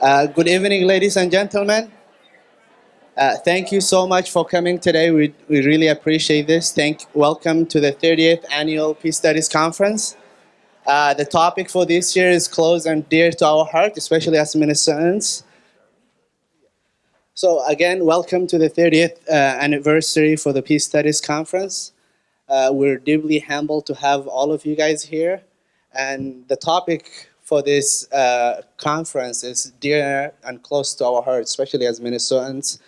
Good evening, ladies and gentlemen. Thank you so much for coming today. We really appreciate this. Welcome to the 30th Annual Peace Studies Conference. The topic for this year is close and dear to our heart, especially as Minnesotans. So again, welcome to the 30th anniversary for the Peace Studies Conference. We're deeply humbled to have all of you guys here. And the topic for this conference is dear and close to our heart, especially as Minnesotans.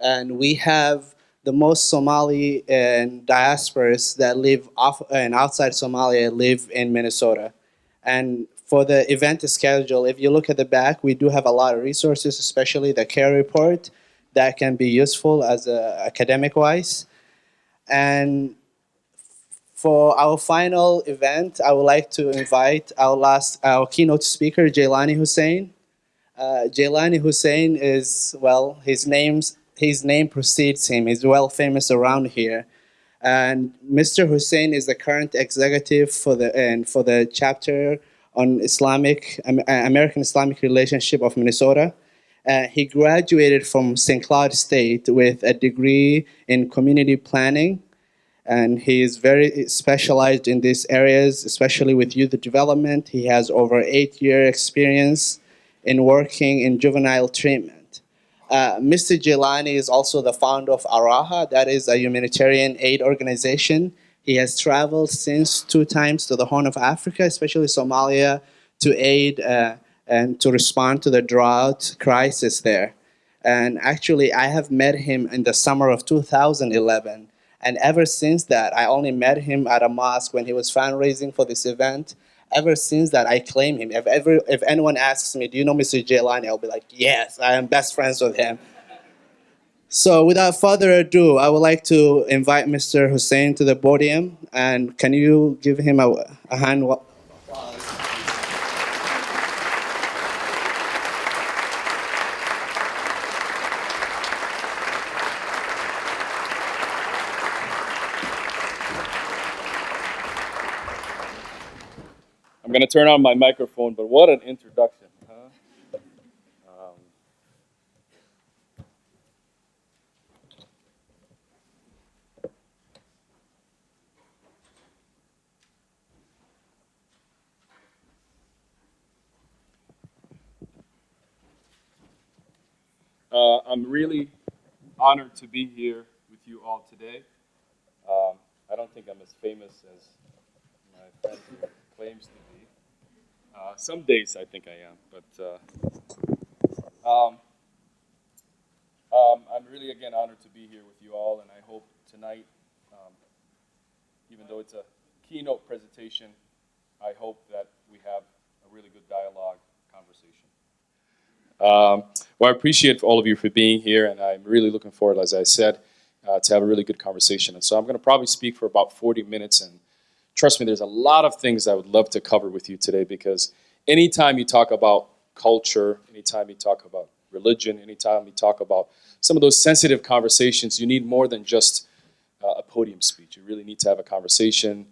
And we have the most Somali diasporas that live and outside Somalia live in Minnesota. And for the event schedule, if you look at the back, we do have a lot of resources, especially the CAIR report that can be useful as academic wise. And for our final event, I would like to invite our keynote speaker, Jaylani Hussein. Jaylani Hussein is, well, his name precedes him. He's well famous around here. And Mr. Hussein is the current executive for the chapter on American Islamic relationship of Minnesota. He graduated from St. Cloud State with a degree in community planning, and he is very specialized in these areas, especially with youth development. He has over 8-year experience in working in juvenile treatment. Mr. Jaylani is also the founder of Araha, that is a humanitarian aid organization. He has traveled since 2 times to the Horn of Africa, especially Somalia, to aid and to respond to the drought crisis there. And actually, I have met him in the summer of 2011. And ever since that, I only met him at a mosque when he was fundraising for this event. Ever since that, I claim him. If anyone asks me, do you know Mr. Jaylani? I'll be like, yes, I am best friends with him. So without further ado, I would like to invite Mr. Hussein to the podium. And can you give him a hand? I'm going to turn on my microphone, but what an introduction, huh? I'm really honored to be here with you all today. I don't think I'm as famous as my friend here claims to be. Some days I think I am, but I'm really, again, honored to be here with you all, and I hope tonight, even though it's a keynote presentation, I hope that we have a really good dialogue, conversation. Well, I appreciate all of you for being here, and I'm really looking forward, as I said, to have a really good conversation. And so I'm going to probably speak for about 40 minutes, and trust me, there's a lot of things I would love to cover with you today, because anytime you talk about culture, anytime you talk about religion, anytime you talk about some of those sensitive conversations, you need more than just a podium speech. You really need to have a conversation.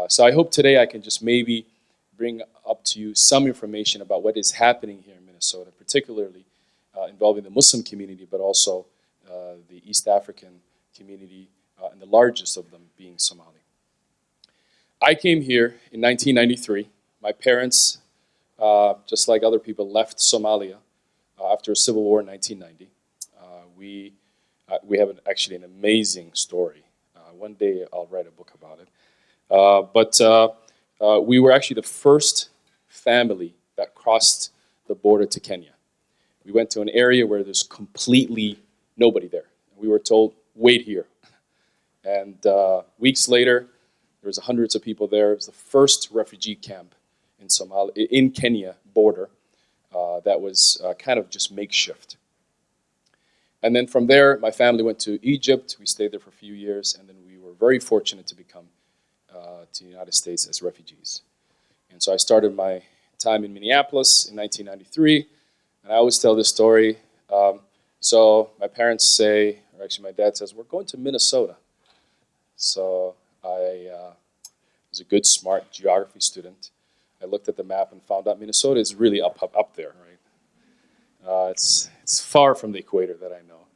So I hope today I can just maybe bring up to you some information about what is happening here in Minnesota, particularly involving the Muslim community, but also the East African community, and the largest of them being Somali. I came here in 1993. My parents, just like other people, left Somalia after a civil war in 1990. We have actually an amazing story. One day I'll write a book about it. But we were actually the first family that crossed the border to Kenya. We went to an area where there's completely nobody there. We were told, wait here. And weeks later, there was hundreds of people there. It was the first refugee camp in Kenya border that was kind of just makeshift. And then from there, my family went to Egypt. We stayed there for a few years, and then we were very fortunate to become to the United States as refugees. And so I started my time in Minneapolis in 1993, and I always tell this story. So my parents say, or actually my dad says, we're going to Minnesota. So I was a good, smart geography student. I looked at the map and found out Minnesota is really up there, right? It's far from the equator that I know.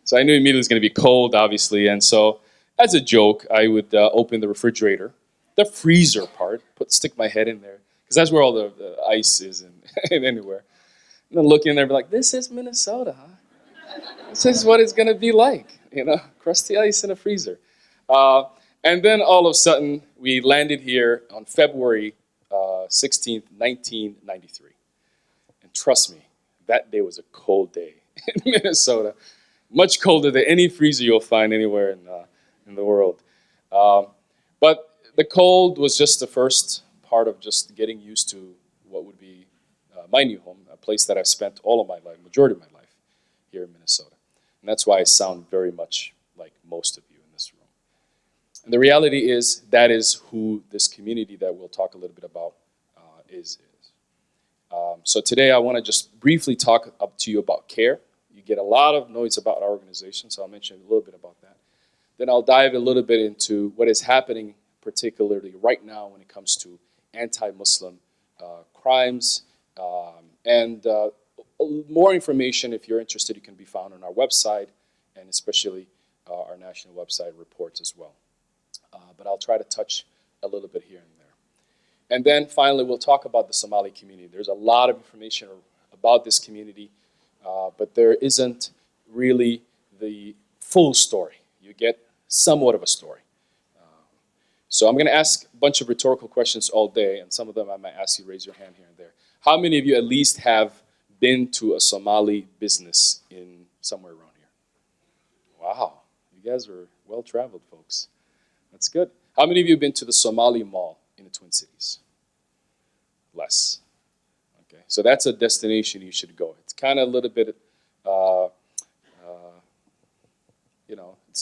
So I knew immediately it was going to be cold, obviously, and so as a joke, I would open the refrigerator, the freezer part, stick my head in there, because that's where all the ice is and anywhere. And then look in there and be like, this is Minnesota, huh? This is what it's going to be like, crusty ice in a freezer. And then all of a sudden, we landed here on February 16th, 1993. And trust me, that day was a cold day in Minnesota. Much colder than any freezer you'll find anywhere in the world. But the cold was just the first part of just getting used to what would be my new home, a place that I've spent all of my life, majority of my life, here in Minnesota. And that's why I sound very much like most of you in this room. And the reality is that is who this community that we'll talk a little bit about is. So today I want to just briefly talk up to you about CAIR. You get a lot of noise about our organization, so I'll mention a little bit about that. Then I'll dive a little bit into what is happening particularly right now when it comes to anti-Muslim crimes. And more information, if you're interested, you can be found on our website, and especially our national website reports as well. But I'll try to touch a little bit here and there. And then finally, we'll talk about the Somali community. There's a lot of information about this community, but there isn't really the full story. You get somewhat of a story. So I'm going to ask a bunch of rhetorical questions all day, and some of them I might ask you to raise your hand here and there. How many of you at least have been to a Somali business in somewhere around here? Wow, you guys are well-traveled, folks. That's good. How many of you have been to the Somali Mall in the Twin Cities? Less. Okay, so that's a destination you should go. It's kind of a little bit,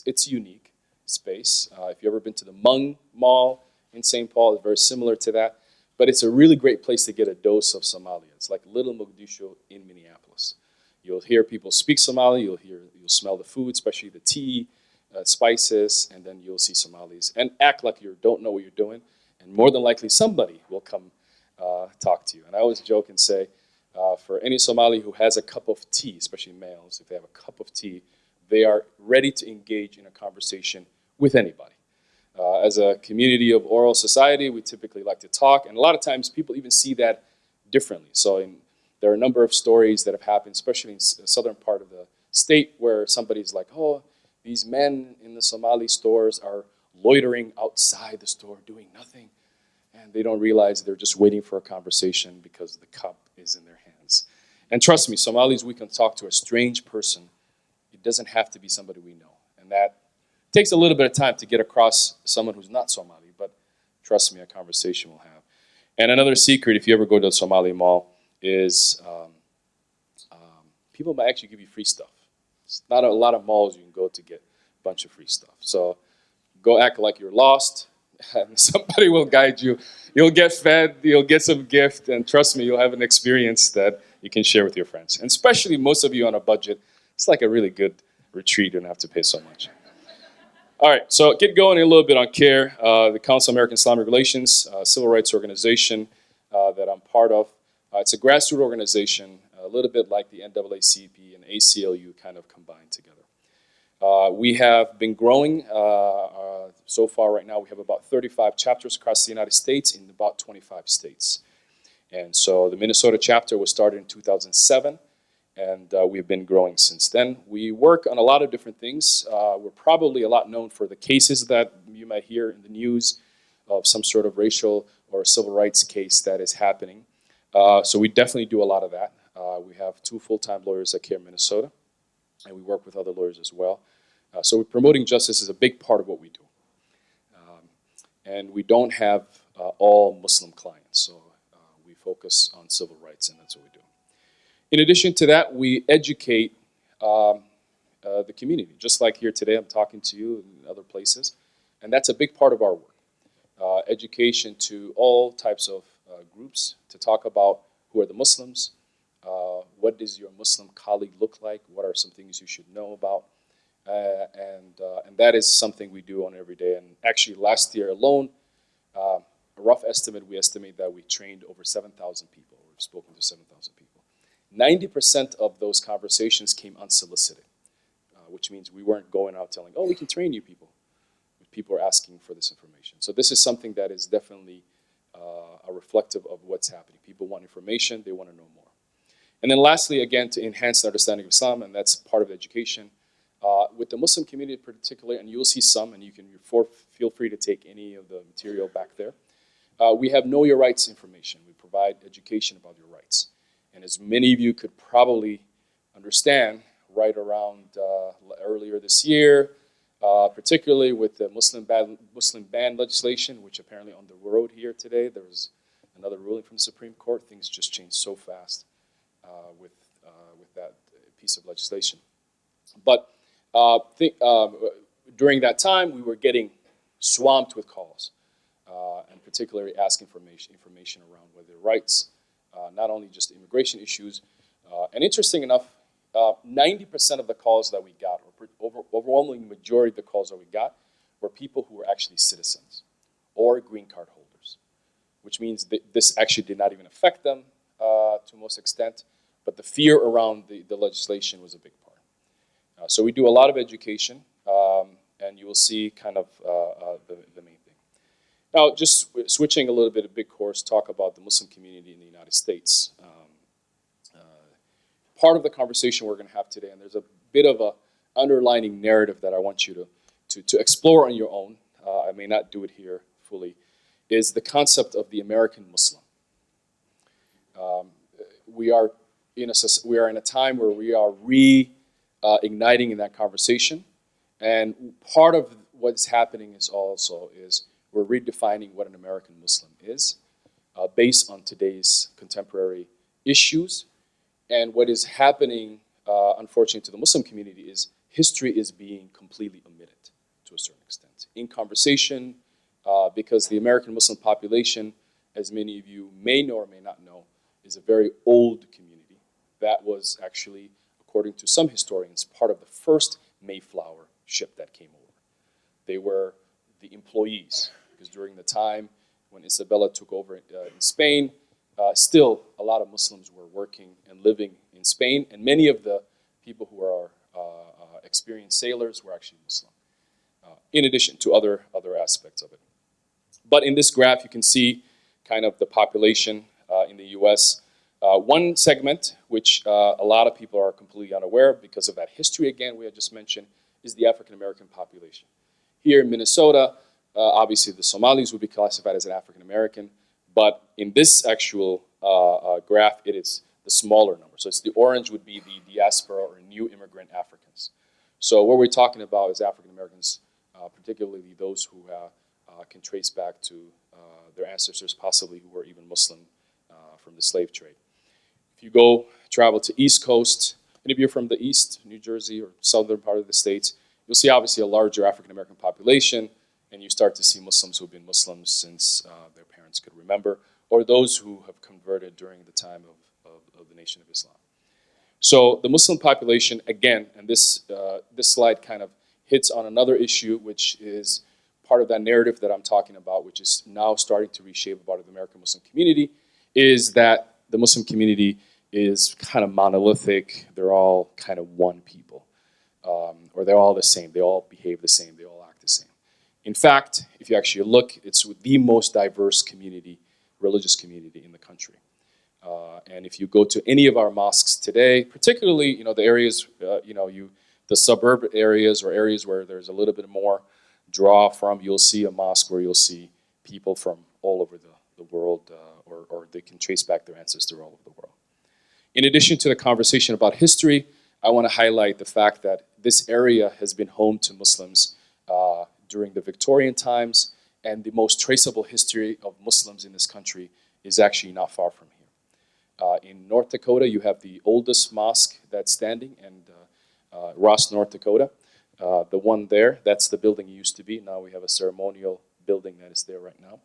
it's unique space. If you've ever been to the Hmong Mall in St. Paul, it's very similar to that. But it's a really great place to get a dose of Somalia. It's like little Mogadishu in Minneapolis. You'll hear people speak Somali. You'll smell the food, especially the tea, spices, and then you'll see Somalis. And act like you don't know what you're doing, and more than likely somebody will come talk to you. And I always joke and say, for any Somali who has a cup of tea, especially males, if they have a cup of tea, they are ready to engage in a conversation with anybody. As a community of oral society, we typically like to talk, and a lot of times people even see that differently. So there are a number of stories that have happened, especially in the southern part of the state, where somebody's like, oh, these men in the Somali stores are loitering outside the store doing nothing. And they don't realize they're just waiting for a conversation because the cup is in their hands. And trust me, Somalis, we can talk to a strange person. It doesn't have to be somebody we know. And that takes a little bit of time to get across someone who's not Somali, but trust me, a conversation will have. And another secret, if you ever go to a Somali mall, is people might actually give you free stuff. It's not a lot of malls you can go to get a bunch of free stuff. So go act like you're lost, and somebody will guide you. You'll get fed, you'll get some gift, and trust me, you'll have an experience that you can share with your friends. And especially most of you on a budget, it's like a really good retreat. You don't have to pay so much. All right, so get going a little bit on CAIR, the Council of American Islamic Relations, civil rights organization that I'm part of. It's a grassroots organization, a little bit like the NAACP and ACLU kind of combined together. We have been growing. So far right now, we have about 35 chapters across the United States in about 25 states. And so the Minnesota chapter was started in 2007. And we've been growing since then. We work on a lot of different things. We're probably a lot known for the cases that you might hear in the news of some sort of racial or civil rights case that is happening. So we definitely do a lot of that. We have 2 full-time lawyers at CAIR Minnesota, and we work with other lawyers as well. So promoting justice is a big part of what we do. And we don't have all Muslim clients, so we focus on civil rights, and that's what we do. In addition to that, we educate the community. Just like here today, I'm talking to you in other places. And that's a big part of our work. Education to all types of groups to talk about who are the Muslims, what does your Muslim colleague look like, what are some things you should know about. And that is something we do on every day. And actually last year alone, a rough estimate, we estimate that we trained over 7,000 people. We've spoken to 7,000 people. 90% of those conversations came unsolicited, which means we weren't going out telling, oh, we can train you people. People are asking for this information. So this is something that is definitely a reflective of what's happening. People want information, they want to know more. And then lastly, again, to enhance the understanding of Islam, and that's part of education, with the Muslim community in particular, and you'll see some, and you can feel free to take any of the material back there. We have Know Your Rights information. We provide education about your rights. And as many of you could probably understand, right around earlier this year, particularly with the Muslim ban legislation, which apparently on the road here today, there was another ruling from the Supreme Court. Things just changed so fast with that piece of legislation. But during that time, we were getting swamped with calls, and particularly asking information around whether rights, not only just immigration issues. And interesting enough, 90% of the calls that we got, or overwhelming majority of the calls that we got, were people who were actually citizens or green card holders, which means that this actually did not even affect them to most extent, but the fear around the legislation was a big part. So we do a lot of education, and you will see kind of the main thing. Now, just switching a little bit, a big course, talk about the Muslim community in the United States. Part of the conversation we're going to have today, and there's a bit of a underlining narrative that I want you to explore on your own, I may not do it here fully, is the concept of the American Muslim. We are in a time where we are igniting in that conversation, and part of what's happening is we're redefining what an American Muslim is based on today's contemporary issues. And what is happening, unfortunately, to the Muslim community is history is being completely omitted to a certain extent in conversation, because the American Muslim population, as many of you may know or may not know, is a very old community that was actually, according to some historians, part of the first Mayflower ship that came over. They were the employees, because during the time when Isabella took over in Spain, still a lot of Muslims were working and living in Spain, and many of the people who are experienced sailors were actually Muslim, in addition to other aspects of it. But in this graph, you can see kind of the population in the US. One segment, which a lot of people are completely unaware because of that history, again, we had just mentioned, is the African-American population. Here in Minnesota, obviously the Somalis would be classified as an African-American, but in this actual graph, it is the smaller number. So it's the orange would be the diaspora or new immigrant Africans. So what we're talking about is African-Americans, particularly those who can trace back to their ancestors, possibly who were even Muslim from the slave trade. If you travel to East Coast, and if you're from the East, New Jersey, or southern part of the states, you'll see obviously a larger African-American population, and you start to see Muslims who have been Muslims since their parents could remember, or those who have converted during the time of the Nation of Islam. So the Muslim population, again, and this slide kind of hits on another issue, which is part of that narrative that I'm talking about, which is now starting to reshape about the American Muslim community, is that the Muslim community is kind of monolithic. They're all kind of one people, or they're all the same. They all behave the same. They all act the same. In fact, if you actually look, it's the most diverse community, religious community in the country. And if you go to any of our mosques today, particularly the areas, the suburb areas or areas where there's a little bit more draw from, you'll see a mosque where you'll see people from all over the world, or they can trace back their ancestors all over the world. In addition to the conversation about history, I want to highlight the fact that this area has been home to Muslims during the Victorian times, and the most traceable history of Muslims in this country is actually not far from here. In North Dakota, you have the oldest mosque that's standing, and Ross, North Dakota. The one there, that's the building it used to be. Now we have a ceremonial building that is there right now.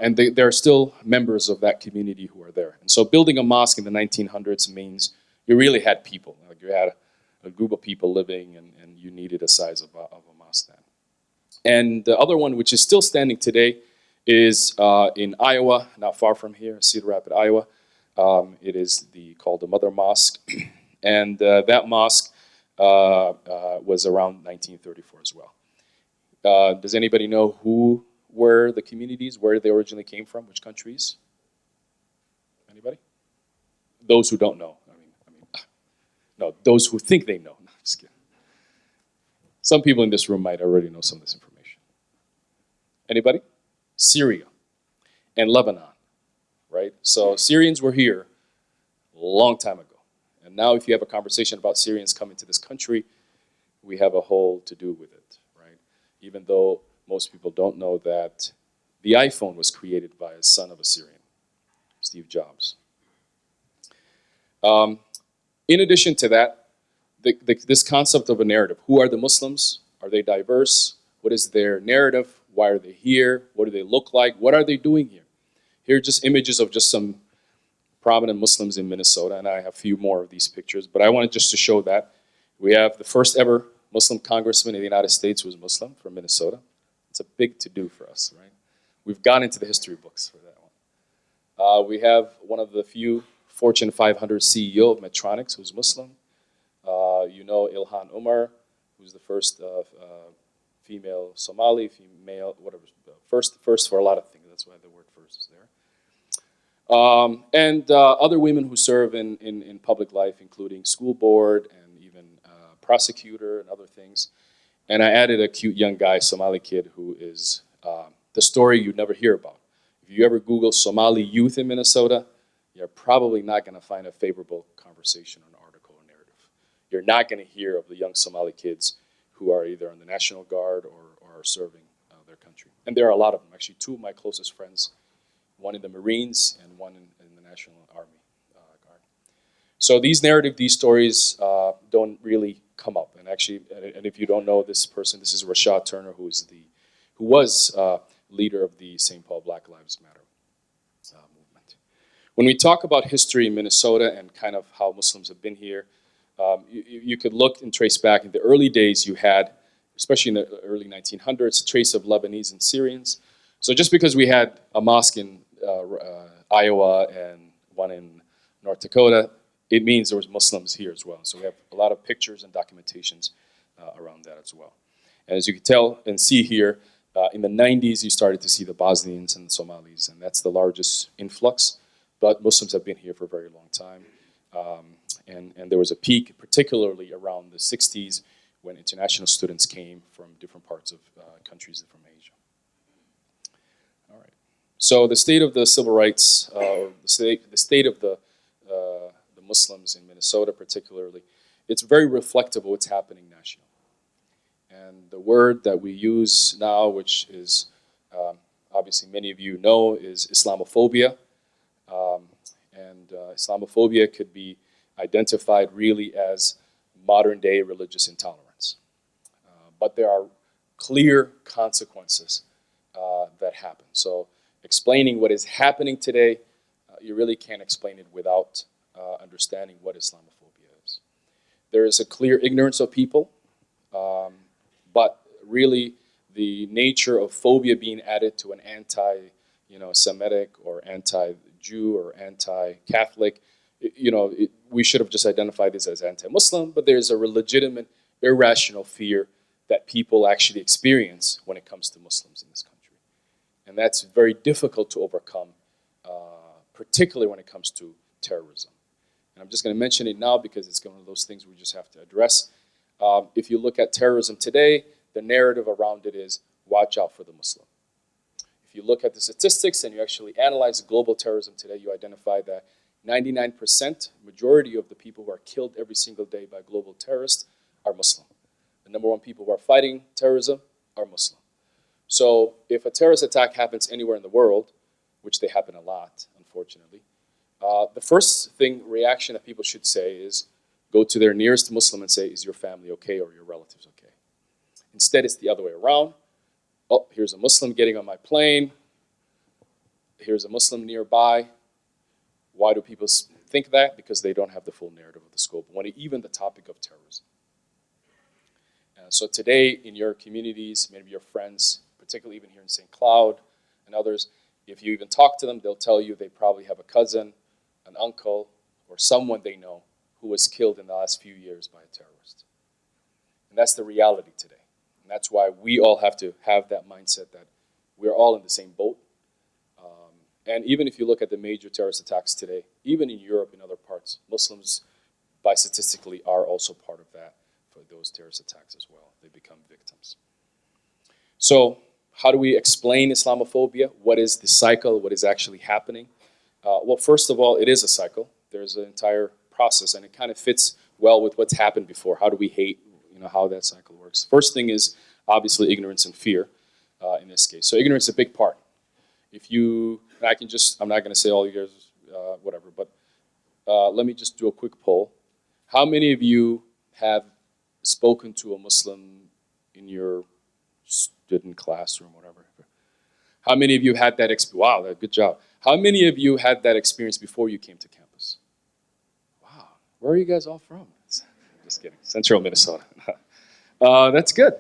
And there are still members of that community who are there. And so building a mosque in the 1900s means you really had people. Like you had a group of people living, and you needed a size of a mosque then. And the other one, which is still standing today, is in Iowa, not far from here, Cedar Rapids, Iowa. It is called the Mother Mosque, and that mosque was around 1934 as well. Does anybody know who were the communities, where they originally came from, which countries? Anybody? Those who don't know. No, those who think they know. No, just kidding. Some people in this room might already know some of this information. Anybody? Syria and Lebanon, right? So Syrians were here a long time ago. And now if you have a conversation about Syrians coming to this country, we have a whole to do with it, right? Even though most people don't know that the iPhone was created by a son of a Syrian, Steve Jobs. In addition to that, this concept of a narrative. Who are the Muslims? Are they diverse? What is their narrative? Why are they here? What do they look like? What are they doing here? Here are just images of just some prominent Muslims in Minnesota, and I have a few more of these pictures, but I wanted just to show that. We have the first ever Muslim congressman in the United States who was Muslim from Minnesota. It's a big to-do for us, right? We've gone into the history books for that one. We have one of the few Fortune 500 CEO of Medtronic, who's Muslim. You know Ilhan Omar, who's the first female Somali, female, whatever, first for a lot of things. That's why the word first is there. And other women who serve in public life, including school board and even prosecutor and other things. And I added a cute young guy, Somali kid, who is the story you'd never hear about. If you ever Google Somali youth in Minnesota, you're probably not going to find a favorable conversation or an article or narrative. You're not going to hear of the young Somali kids who are either on the National Guard or are serving their country. And there are a lot of them. Actually, two of my closest friends, one in the Marines and one in the National Army Guard. So these narrative, these stories don't really come up. And actually, and if you don't know this person, this is Rashad Turner, who was leader of the St. Paul Black Lives Matter movement. When we talk about history in Minnesota and kind of how Muslims have been here, you could look and trace back. In the early days, you had, especially in the early 1900s, a trace of Lebanese and Syrians. So just because we had a mosque in Iowa and one in North Dakota, it means there was Muslims here as well. So we have a lot of pictures and documentations around that as well. And as you can tell and see here, in the 90s, you started to see the Bosnians and the Somalis, and that's the largest influx. But Muslims have been here for a very long time. And there was a peak, particularly around the 60s, when international students came from different parts of countries from Asia. All right. So the state of the civil rights, or the state of the Muslims in Minnesota particularly, it's very reflective of what's happening nationally. And the word that we use now, which is obviously many of you know, is Islamophobia. Islamophobia could be identified really as modern day religious intolerance. But there are clear consequences that happen. So explaining what is happening today, you really can't explain it without understanding what Islamophobia is. There is a clear ignorance of people, but really the nature of phobia being added to an anti-Semitic or anti-Jew or anti-Catholic, we should have just identified this as anti-Muslim, but there's a legitimate, irrational fear that people actually experience when it comes to Muslims in this country. And that's very difficult to overcome, particularly when it comes to terrorism. And I'm just going to mention it now because it's one of those things we just have to address. If you look at terrorism today, the narrative around it is, watch out for the Muslim. If you look at the statistics and you actually analyze global terrorism today, you identify that 99%, majority of the people who are killed every single day by global terrorists are Muslim. The number one people who are fighting terrorism are Muslim. So if a terrorist attack happens anywhere in the world, which they happen a lot, unfortunately, the first reaction that people should say is go to their nearest Muslim and say, is your family okay or your relatives okay? Instead, it's the other way around. Oh, here's a Muslim getting on my plane. Here's a Muslim nearby. Why do people think that? Because they don't have the full narrative of the scope, even the topic of terrorism. So today, in your communities, maybe your friends, particularly even here in St. Cloud and others, if you even talk to them, they'll tell you they probably have a cousin an uncle, or someone they know who was killed in the last few years by a terrorist. And that's the reality today. And that's why we all have to have that mindset that we're all in the same boat. And even if you look at the major terrorist attacks today, even in Europe and other parts, Muslims, by statistically, are also part of that for those terrorist attacks as well. They become victims. So how do we explain Islamophobia? What is the cycle? What is actually happening? Well, first of all, it is a cycle. There's an entire process, and it kind of fits well with what's happened before. How do we hate? How that cycle works. First thing is obviously ignorance and fear in this case. So ignorance is a big part. If you, I'm not going to say all you guys, whatever, but let me just do a quick poll. How many of you have spoken to a Muslim in your student classroom, whatever? How many of you had that experience? Wow, good job. How many of you had that experience before you came to campus? Wow, where are you guys all from? Just kidding, Central Minnesota. That's good.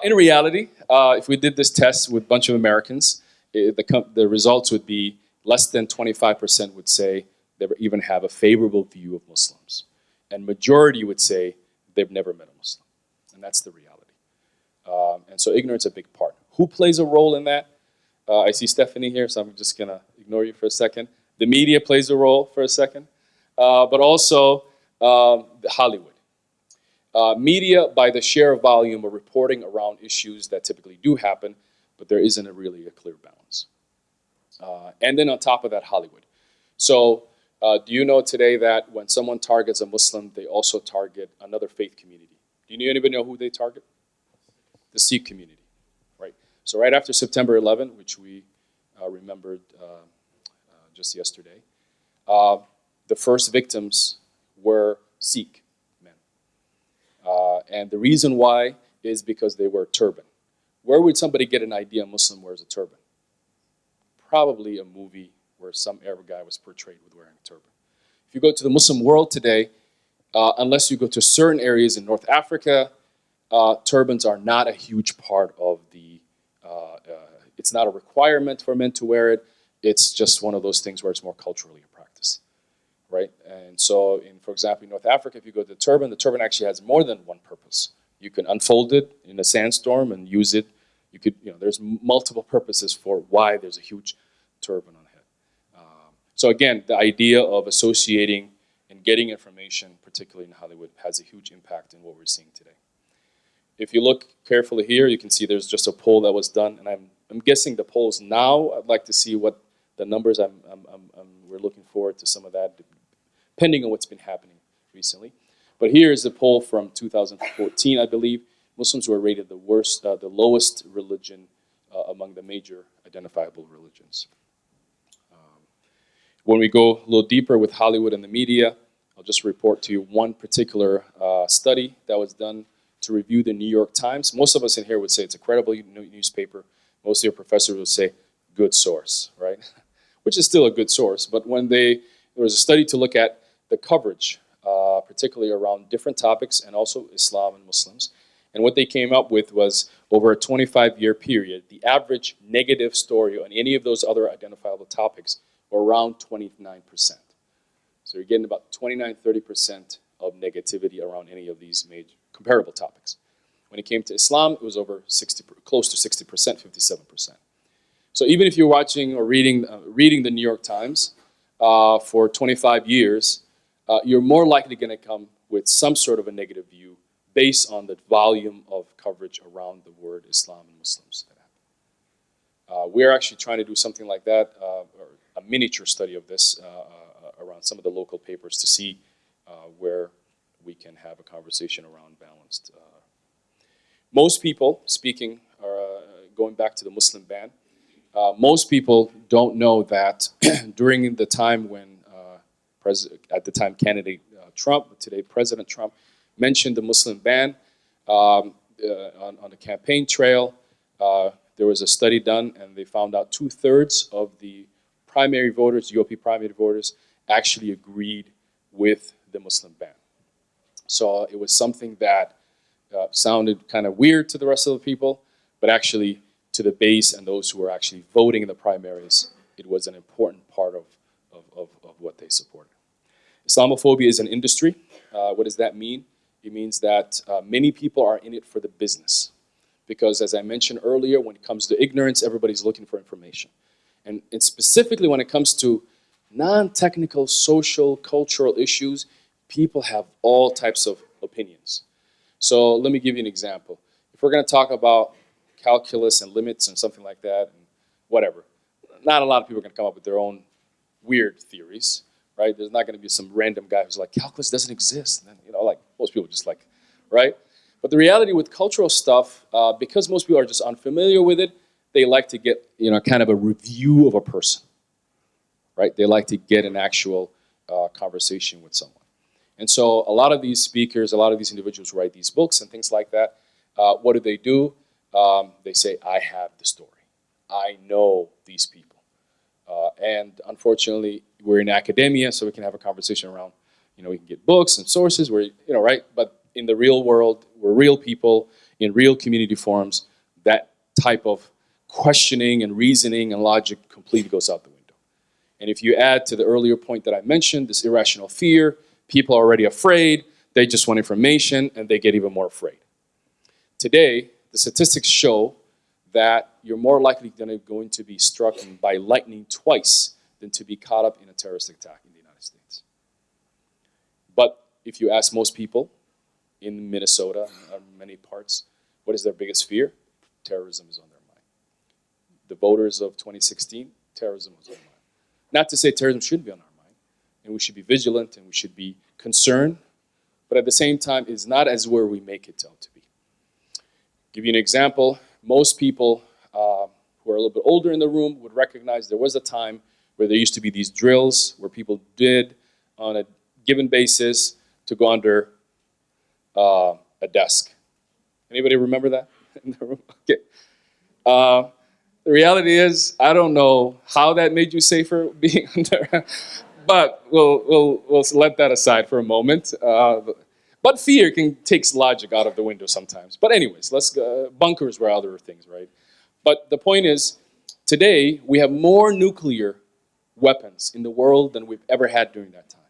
In reality, if we did this test with a bunch of Americans, the results would be less than 25% would say they even have a favorable view of Muslims. And majority would say they've never met a Muslim. And that's the reality. And so ignorance is a big part. Who plays a role in that? I see Stephanie here, so I'm just going to ignore you for a second. The media plays a role for a second. But also Hollywood. Media, by the share of volume, are reporting around issues that typically do happen, but there isn't really a clear balance. And then on top of that, Hollywood. So do you know today that when someone targets a Muslim, they also target another faith community? Do anybody know who they target? The Sikh community, right? So right after September 11, which we remembered just yesterday, the first victims were Sikh men. And the reason why is because they wear turban. Where would somebody get an idea a Muslim wears a turban? Probably a movie where some Arab guy was portrayed with wearing a turban. If you go to the Muslim world today, unless you go to certain areas in North Africa, turbans are not a huge part of the, it's not a requirement for men to wear it. It's just one of those things where it's more culturally a practice, right? And so, for example, in North Africa, if you go to the turban actually has more than one purpose. You can unfold it in a sandstorm and use it. You could, there's multiple purposes for why there's a huge turban on the head. So again, the idea of associating and getting information, particularly in Hollywood, has a huge impact in what we're seeing today. If you look carefully here, you can see there's just a poll that was done, and I'm guessing the polls now. I'd like to see what the numbers. We're looking forward to some of that, depending on what's been happening recently. But here is a poll from 2014, I believe. Muslims were rated the worst, the lowest religion among the major identifiable religions. When we go a little deeper with Hollywood and the media, I'll just report to you one particular study that was done to review the New York Times. Most of us in here would say it's a credible newspaper. Most of your professors would say good source, right? Which is still a good source. But when there was a study to look at the coverage, particularly around different topics and also Islam and Muslims. And what they came up with was over a 25-year period, the average negative story on any of those other identifiable topics were around 29%. So you're getting about 29-30% of negativity around any of these major comparable topics. When it came to Islam, it was over 60, close to 60%, 57%. So even if you're watching or reading the New York Times for 25 years, you're more likely going to come with some sort of a negative view based on the volume of coverage around the word Islam and Muslims. We're actually trying to do something like that, or a miniature study of this around some of the local papers to see where we can have a conversation around balanced. Most people, going back to the Muslim ban, most people don't know that during the time when at the time candidate Trump, but today President Trump, mentioned the Muslim ban on the campaign trail. There was a study done, and they found out 2/3 of the primary voters, GOP primary voters, actually agreed with the Muslim ban. So it was something that sounded kind of weird to the rest of the people, but actually to the base and those who were actually voting in the primaries, it was an important part of what they supported. Islamophobia is an industry. What does that mean? It means that many people are in it for the business. Because as I mentioned earlier, when it comes to ignorance, everybody's looking for information. And specifically when it comes to non-technical, social, cultural issues, people have all types of opinions. So let me give you an example. If we're going to talk about calculus and limits and something like that, and whatever, not a lot of people are going to come up with their own weird theories, right? There's not going to be some random guy who's like, calculus doesn't exist. And then, you know, like most people just like, right? But the reality with cultural stuff, because most people are just unfamiliar with it, they like to get, you know, kind of a review of a person, right? They like to get an actual conversation with someone. And so a lot of these speakers, a lot of these individuals who write these books and things like that, what do? They say, I have the story. I know these people. And unfortunately, we're in academia, so we can have a conversation around, you know, we can get books and sources, where, you know, right? But in the real world, we're real people in real community forums. That type of questioning and reasoning and logic completely goes out the window. And if you add to the earlier point that I mentioned, this irrational fear, people are already afraid, they just want information, and they get even more afraid. Today, the statistics show that you're more likely going to be struck by lightning twice than to be caught up in a terrorist attack in the United States. But if you ask most people in Minnesota and many parts, what is their biggest fear? Terrorism is on their mind. The voters of 2016, terrorism was on their mind. Not to say terrorism shouldn't be on our mind, and we should be vigilant and we should be concerned, but at the same time, it's not as where we make it out to be. Give you an example. Most people who are a little bit older in the room would recognize there was a time where there used to be these drills where people did, on a given basis, to go under a desk. Anybody remember that in the room? Okay. The reality is, I don't know how that made you safer being under, but we'll let that aside for a moment. But fear takes logic out of the window sometimes. But anyways, let's go. Bunkers were other things, right? But the point is, today we have more nuclear weapons in the world than we've ever had during that time.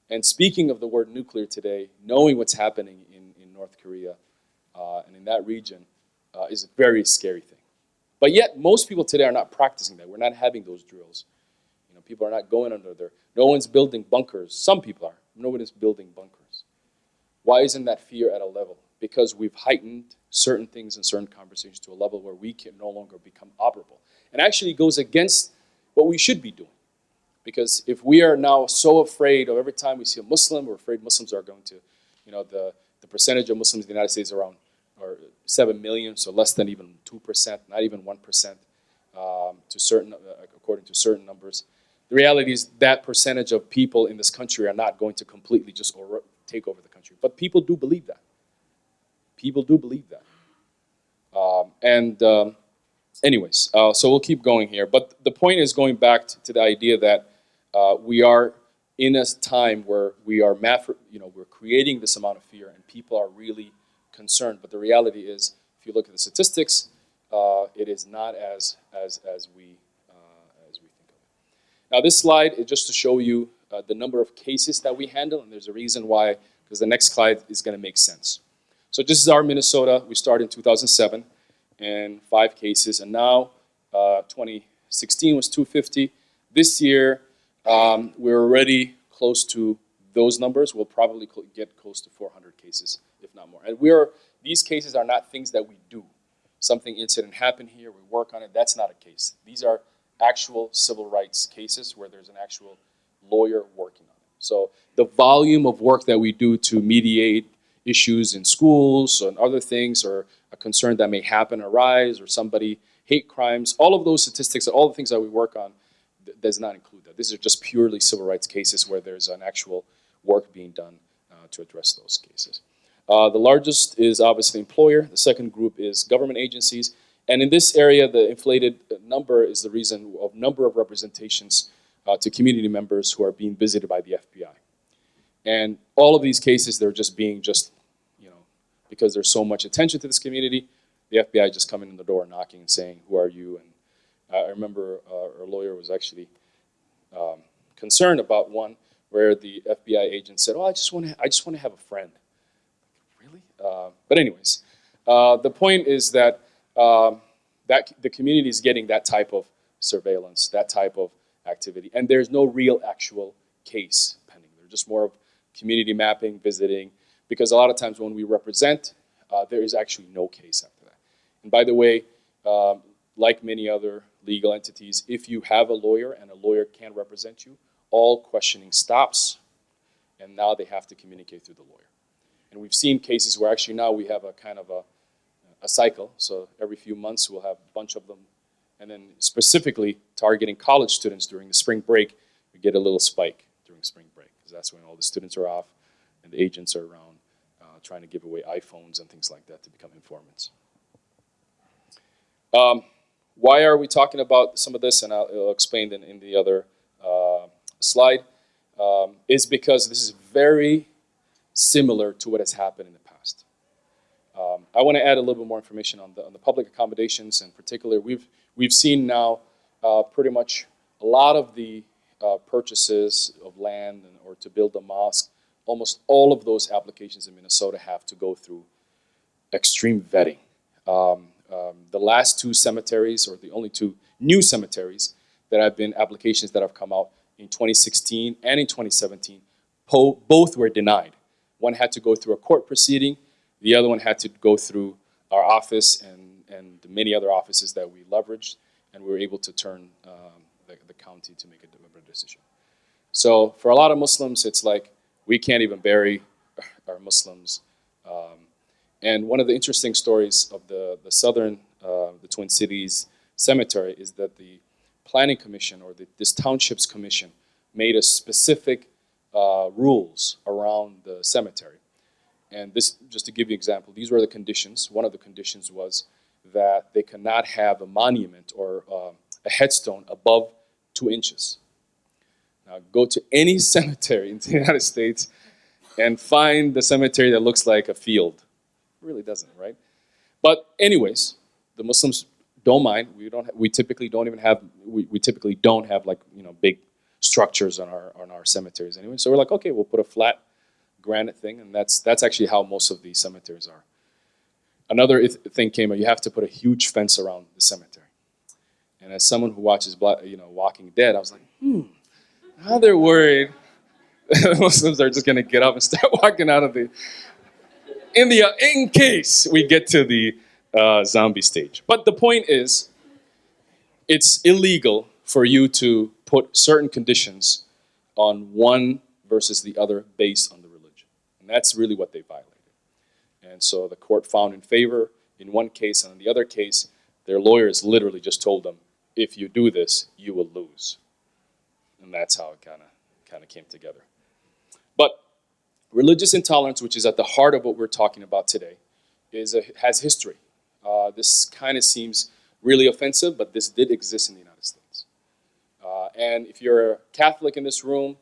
And speaking of the word nuclear today, knowing what's happening in North Korea and in that region is a very scary thing. But yet, most people today are not practicing that. We're not having those drills. You know, people are not going under there. No one's building bunkers. Some people are. Nobody's building bunkers. Why isn't that fear at a level? Because we've heightened certain things and certain conversations to a level where we can no longer become operable. And actually goes against what we should be doing. Because if we are now so afraid of every time we see a Muslim, we're afraid Muslims are going to, you know, the percentage of Muslims in the United States is around 7 million, so less than even 2%, not even 1%, according to certain numbers. The reality is that percentage of people in this country are not going to completely just take over the country. But people do believe that. People do believe that. Anyways, so we'll keep going here. But the point is going back to the idea that we are in a time where we are, we're creating this amount of fear, and people are really concerned. But the reality is, if you look at the statistics, it is not as we think of it. Now, this slide is just to show you the number of cases that we handle, and there's a reason why, because the next slide is going to make sense. So this is our Minnesota. We started in 2007, and 5 cases, and now 2016 was 250. This year, we're already close to those numbers. We'll probably get close to 400 cases, if not more. And these cases are not things that we do. Something incident happened here, we work on it. That's not a case. These are actual civil rights cases where there's an actual lawyer working on it. So the volume of work that we do to mediate issues in schools and other things, or a concern that may happen, arise, or somebody, hate crimes, all of those statistics, all the things that we work on, does not include that. These are just purely civil rights cases where there's an actual work being done to address those cases. The largest is obviously employer. The second group is government agencies. And in this area, the inflated number is the reason of number of representations to community members who are being visited by the FBI. And all of these cases, they're just being because there's so much attention to this community, the FBI just coming in the door knocking and saying, who are you? And I remember our lawyer was actually concerned about one where the FBI agent said, "Oh, I just want to have a friend." Really? But anyways, the point is that that the community is getting that type of surveillance, that type of activity, and there's no real actual case pending. They're just more of community mapping, visiting, because a lot of times when we represent, there is actually no case after that. And by the way, like many other legal entities, if you have a lawyer and a lawyer can represent you, all questioning stops, and now they have to communicate through the lawyer. And we've seen cases where actually now we have a kind of a cycle. So every few months we'll have a bunch of them. And then specifically targeting college students during the spring break, we get a little spike during spring break, because that's when all the students are off and the agents are around trying to give away iPhones and things like that to become informants. Why are we talking about some of this? And I'll explain in the other slide. Is because this is very similar to what has happened in the past. I want to add a little bit more information on the public accommodations in particular. We've seen now pretty much a lot of the purchases of land or to build a mosque. Almost all of those applications in Minnesota have to go through extreme vetting. The last two cemeteries, or the only two new cemeteries that have been applications that have come out in 2016 and in 2017, both were denied. One had to go through a court proceeding. The other one had to go through our office and the many other offices that we leveraged, and we were able to turn the county to make a deliberate decision. So for a lot of Muslims, it's like we can't even bury our Muslims. And one of the interesting stories of the southern, the Twin Cities Cemetery is that the Planning Commission, or this Townships Commission, made a specific rules around the cemetery. And this, just to give you an example, these were the conditions. One of the conditions was that they cannot have a monument or a headstone above 2 inches. Now go to any cemetery in the United States and find the cemetery that looks like a field. It really doesn't, right? But anyways, the Muslims don't mind. We typically don't have like, big structures on our cemeteries anyway. So we're like, okay, we'll put a flat granite thing, and that's actually how most of these cemeteries are. Another thing came up: you have to put a huge fence around the cemetery. And as someone who watches Walking Dead, I was like, now they're worried Muslims are just going to get up and start walking out of in case we get to the zombie stage. But the point is, it's illegal for you to put certain conditions on one versus the other based on the religion. And that's really what they violated. And so the court found in favor in one case, and in the other case, their lawyers literally just told them, if you do this, you will lose. And that's how it kind of came together. But religious intolerance, which is at the heart of what we're talking about today, has history. This kind of seems really offensive, but this did exist in the United States. And if you're a Catholic in this room,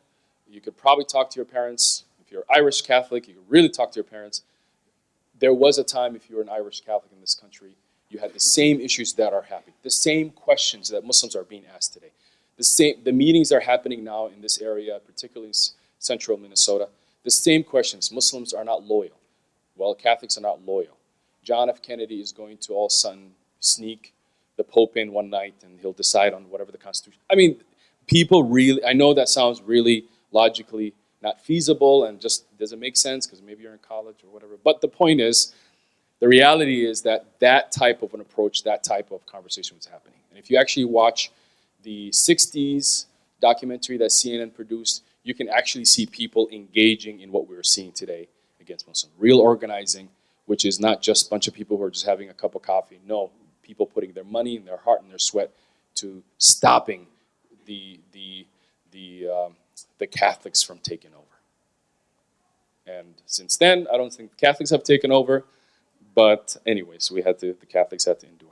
you could probably talk to your parents. If you're Irish Catholic, you could really talk to your parents. There was a time, if you were an Irish Catholic in this country, you had the same issues that are happening, the same questions that Muslims are being asked today. The meetings are happening now in this area, particularly in central Minnesota. The same questions. Muslims are not loyal. Well, Catholics are not loyal. John F. Kennedy is going to all of a sudden sneak the Pope in one night, and he'll decide on whatever the Constitution. I mean, people really, I know that sounds really logically not feasible and just doesn't make sense because maybe you're in college or whatever. But the point is, the reality is that type of an approach, that type of conversation was happening. And if you actually watch the 60s documentary that CNN produced, you can actually see people engaging in what we're seeing today against Muslims. Real organizing, which is not just a bunch of people who are just having a cup of coffee. No, people putting their money and their heart and their sweat to stopping the Catholics from taking over. And since then, I don't think the Catholics have taken over, but anyways, the Catholics had to endure.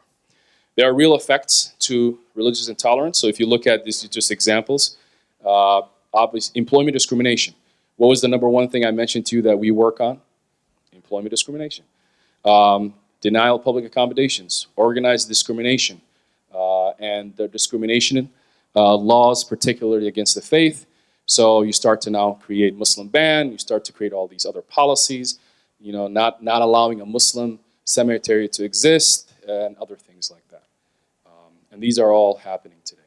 There are real effects to religious intolerance. So if you look at these just examples, obviously employment discrimination. What was the number one thing I mentioned to you that we work on? Employment discrimination. Denial of public accommodations, organized discrimination, and the discrimination laws, particularly against the faith, So you start to now create Muslim ban, you start to create all these other policies, not allowing a Muslim cemetery to exist, and other things like that. And these are all happening today.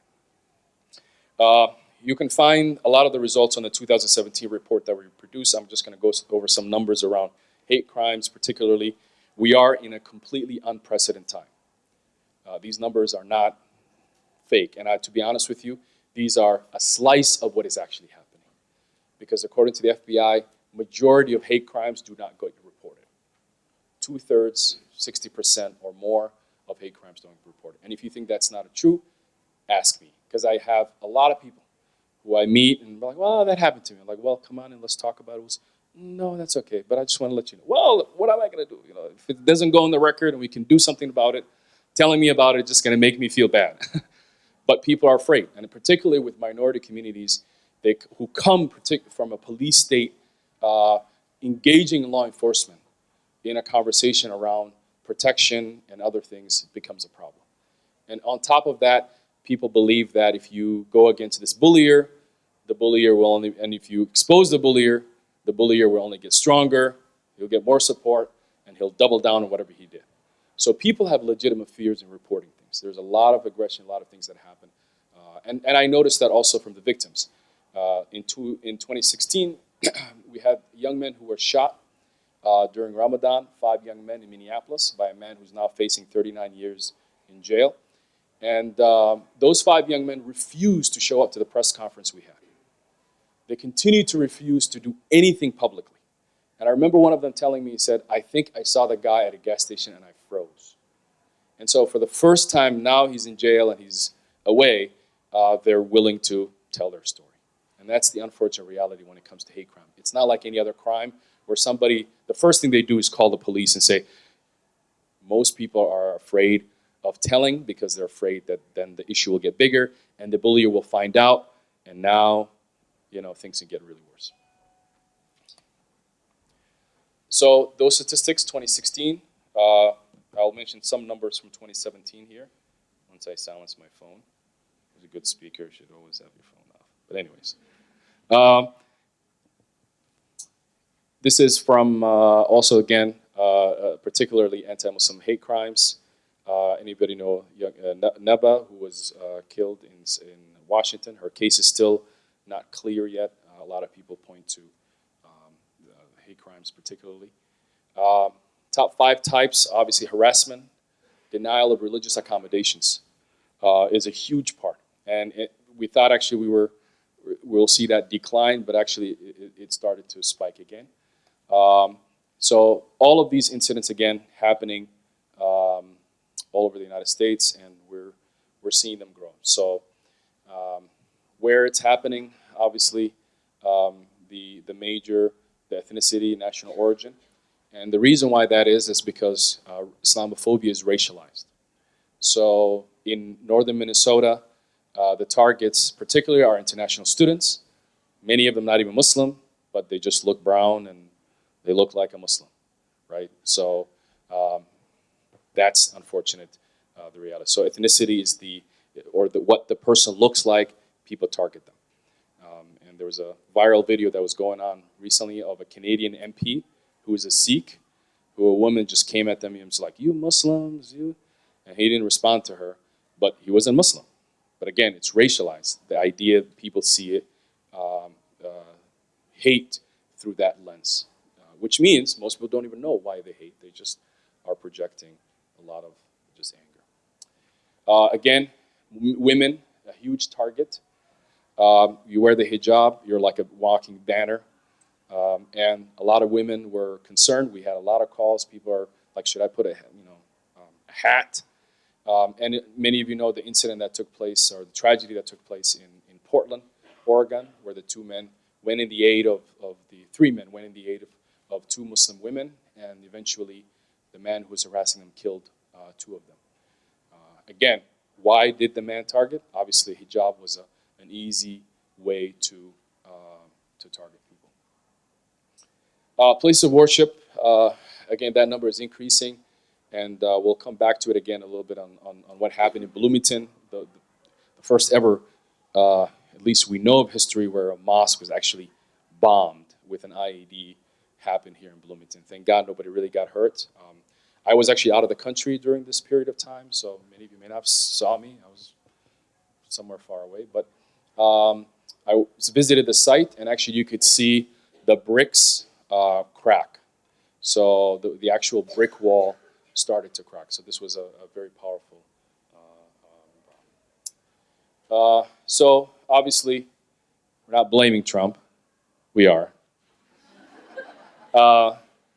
You can find a lot of the results on the 2017 report that we produced. I'm just going to go over some numbers around hate crimes, particularly. We are in a completely unprecedented time. These numbers are not fake. And to be honest with you, these are a slice of what is actually happening. Because according to the FBI, majority of hate crimes do not get reported. 2/3, 60% or more of hate crimes don't get reported. And if you think that's not true, ask me. Because I have a lot of people who I meet and they're like, well, that happened to me. I'm like, well, come on and let's talk about it. No, that's okay, but I just want to let you know. Well, what am I going to do? If it doesn't go on the record and we can do something about it, telling me about it is just going to make me feel bad. But people are afraid, and particularly with minority communities who come from a police state engaging law enforcement in a conversation around protection and other things becomes a problem. And on top of that, people believe that if you go against this bullier, the bullier will only, and if you expose the bullier will only get stronger, he'll get more support, and he'll double down on whatever he did. So people have legitimate fears in reporting things. There's a lot of aggression, a lot of things that happen. And I noticed that also from the victims. In 2016, we had young men who were shot during Ramadan, 5 young men in Minneapolis by a man who's now facing 39 years in jail. And those 5 young men refused to show up to the press conference we had. They continued to refuse to do anything publicly. And I remember one of them telling me, he said, I think I saw the guy at a gas station and I froze. And so for the first time, now he's in jail and he's away, they're willing to tell their story. And that's the unfortunate reality when it comes to hate crime. It's not like any other crime where somebody, the first thing they do is call the police and say, most people are afraid of telling because they're afraid that then the issue will get bigger and the bullier will find out, and now, things can get really worse. So those statistics, 2016, I'll mention some numbers from 2017 here. Once I silence my phone. Who's a good speaker should always have your phone off. But anyways. This is from also, again, particularly anti-Muslim hate crimes. Anybody know Neba, who was killed in Washington? Her case is still not clear yet. A lot of people point to hate crimes particularly. Top 5 types, obviously harassment, denial of religious accommodations is a huge part. And we thought actually we'll see that decline, but actually it started to spike again. So all of these incidents, again, happening all over the United States, and we're seeing them grow. So where it's happening, obviously, the ethnicity, national origin. And the reason why that is because Islamophobia is racialized. So in northern Minnesota, the targets particularly are international students, many of them not even Muslim, but they just look brown and they look like a Muslim, right? So that's unfortunate, the reality. So ethnicity is what the person looks like, people target them. And there was a viral video that was going on recently of a Canadian MP who is a Sikh, who a woman just came at them and was like, you Muslims, you? And he didn't respond to her, but he wasn't Muslim. But again, it's racialized. The idea people see it, hate through that lens, which means most people don't even know why they hate. They just are projecting a lot of just anger. Again, women, a huge target. You wear the hijab, you're like a walking banner. And a lot of women were concerned. We had a lot of calls. People are like, should I put a hat? And many of you know the incident that took place, or the tragedy that took place in Portland, Oregon, where the 3 men went in the aid of 2 Muslim women, and eventually the man who was harassing them killed 2 of them. Again, why did the man target? Obviously, hijab was an easy way to target people. Place of worship, again, that number is increasing, and we'll come back to it again a little bit on what happened in Bloomington, the first ever, at at least we know of history where a mosque was actually bombed with an IED happened here in Bloomington. Thank God nobody really got hurt. I was actually out of the country during this period of time, so many of you may not have saw me. I was somewhere far away, but I visited the site, and actually you could see the bricks crack. So the actual brick wall started to crack. So this was a very powerful so obviously, we're not blaming Trump. We are.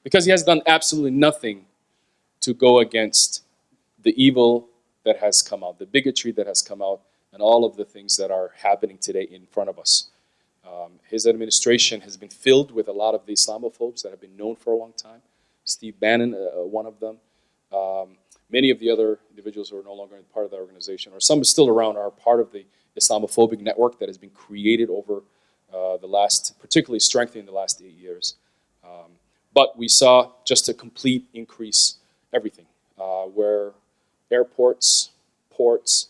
Because he has done absolutely nothing to go against the evil that has come out, the bigotry that has come out, and all of the things that are happening today in front of us. His administration has been filled with a lot of the Islamophobes that have been known for a long time. Steve Bannon, one of them. Many of the other individuals who are no longer part of the organization, or some still around, are part of the Islamophobic network that has been created over the last, particularly strengthened in the last 8 years. But we saw just a complete increase everything, where airports, ports,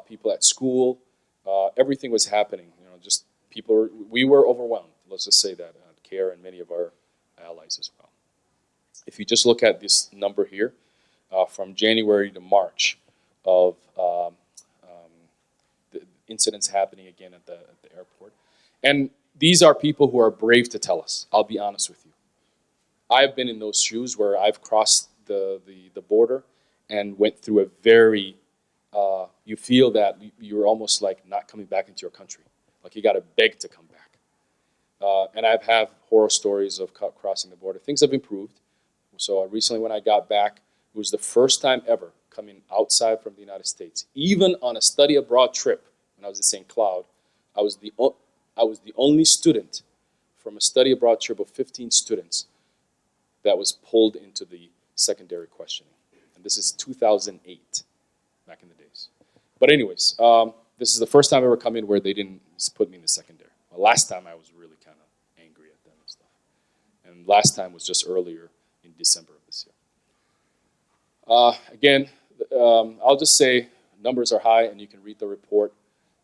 people at school, everything was happening. You know, just people we were overwhelmed. Let's just say that at CAIR and many of our allies as well. If you just look at this number here, from January to March of the incidents happening again at the airport. And these are people who are brave to tell us, I'll be honest with you. I've been in those shoes where I've crossed the border and went through a very, you feel that you're almost like not coming back into your country. Like you gotta beg to come back. And I've had horror stories of crossing the border. Things have improved. So recently when I got back, it was the first time ever coming outside from the United States. Even on a study abroad trip, when I was in St. Cloud, I was the only student from a study abroad trip of 15 students that was pulled into the secondary questioning. And this is 2008, back in the days. But anyways, this is the first time I ever come in where they didn't put me in the secondary. Well, last time I was really kind of angry at them and stuff. And last time was just earlier in December of this year. Again, I'll just say numbers are high, and you can read the report.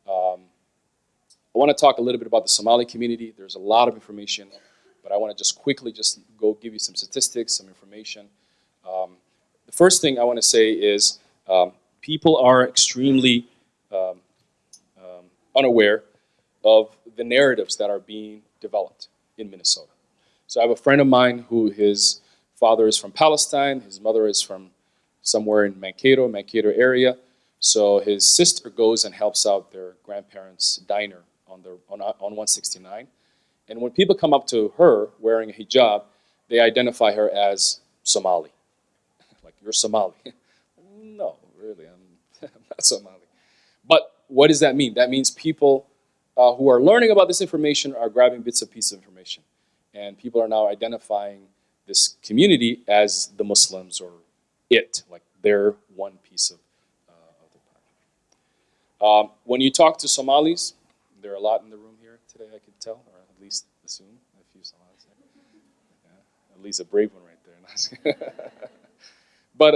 I want to talk a little bit about the Somali community. There's a lot of information, but I want to just quickly just go give you some statistics, some information. The first thing I want to say is people are extremely unaware of the narratives that are being developed in Minnesota. So I have a friend of mine who his father is from Palestine, his mother is from somewhere in Mankato area. So his sister goes and helps out their grandparents' diner on 169. And when people come up to her wearing a hijab, they identify her as Somali. Like, you're Somali. No, really, I'm not Somali. But what does that mean? That means people who are learning about this information are grabbing bits of pieces of information. And people are now identifying this community as the Muslims or it, like they're one piece of the pie. When you talk to Somalis, there are a lot in the room here today, I could tell, or at least assume a few Somalis. Yeah, at least a brave one right there. But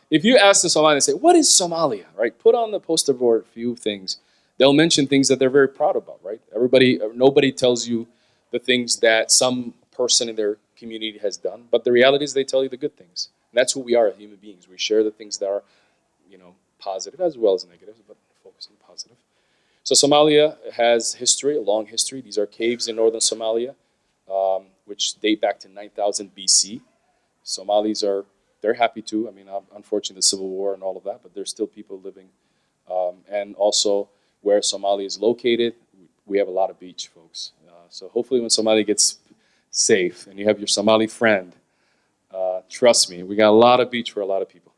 if you ask the Somali and say, what is Somalia, right? Put on the poster board a few things. They'll mention things that they're very proud about, right? Nobody tells you the things that some person in their community has done, but the reality is they tell you the good things. And that's who we are as human beings. We share the things that are, positive as well as negative, but focus on positive. So Somalia has history, a long history. These are caves in northern Somalia, which date back to 9000 BC. Somalis they're happy too. I mean, unfortunately, the Civil War and all of that, but there's still people living. And also, where Somalia is located, we have a lot of beach, folks. So hopefully when Somalia gets safe and you have your Somali friend, trust me, we got a lot of beach for a lot of people.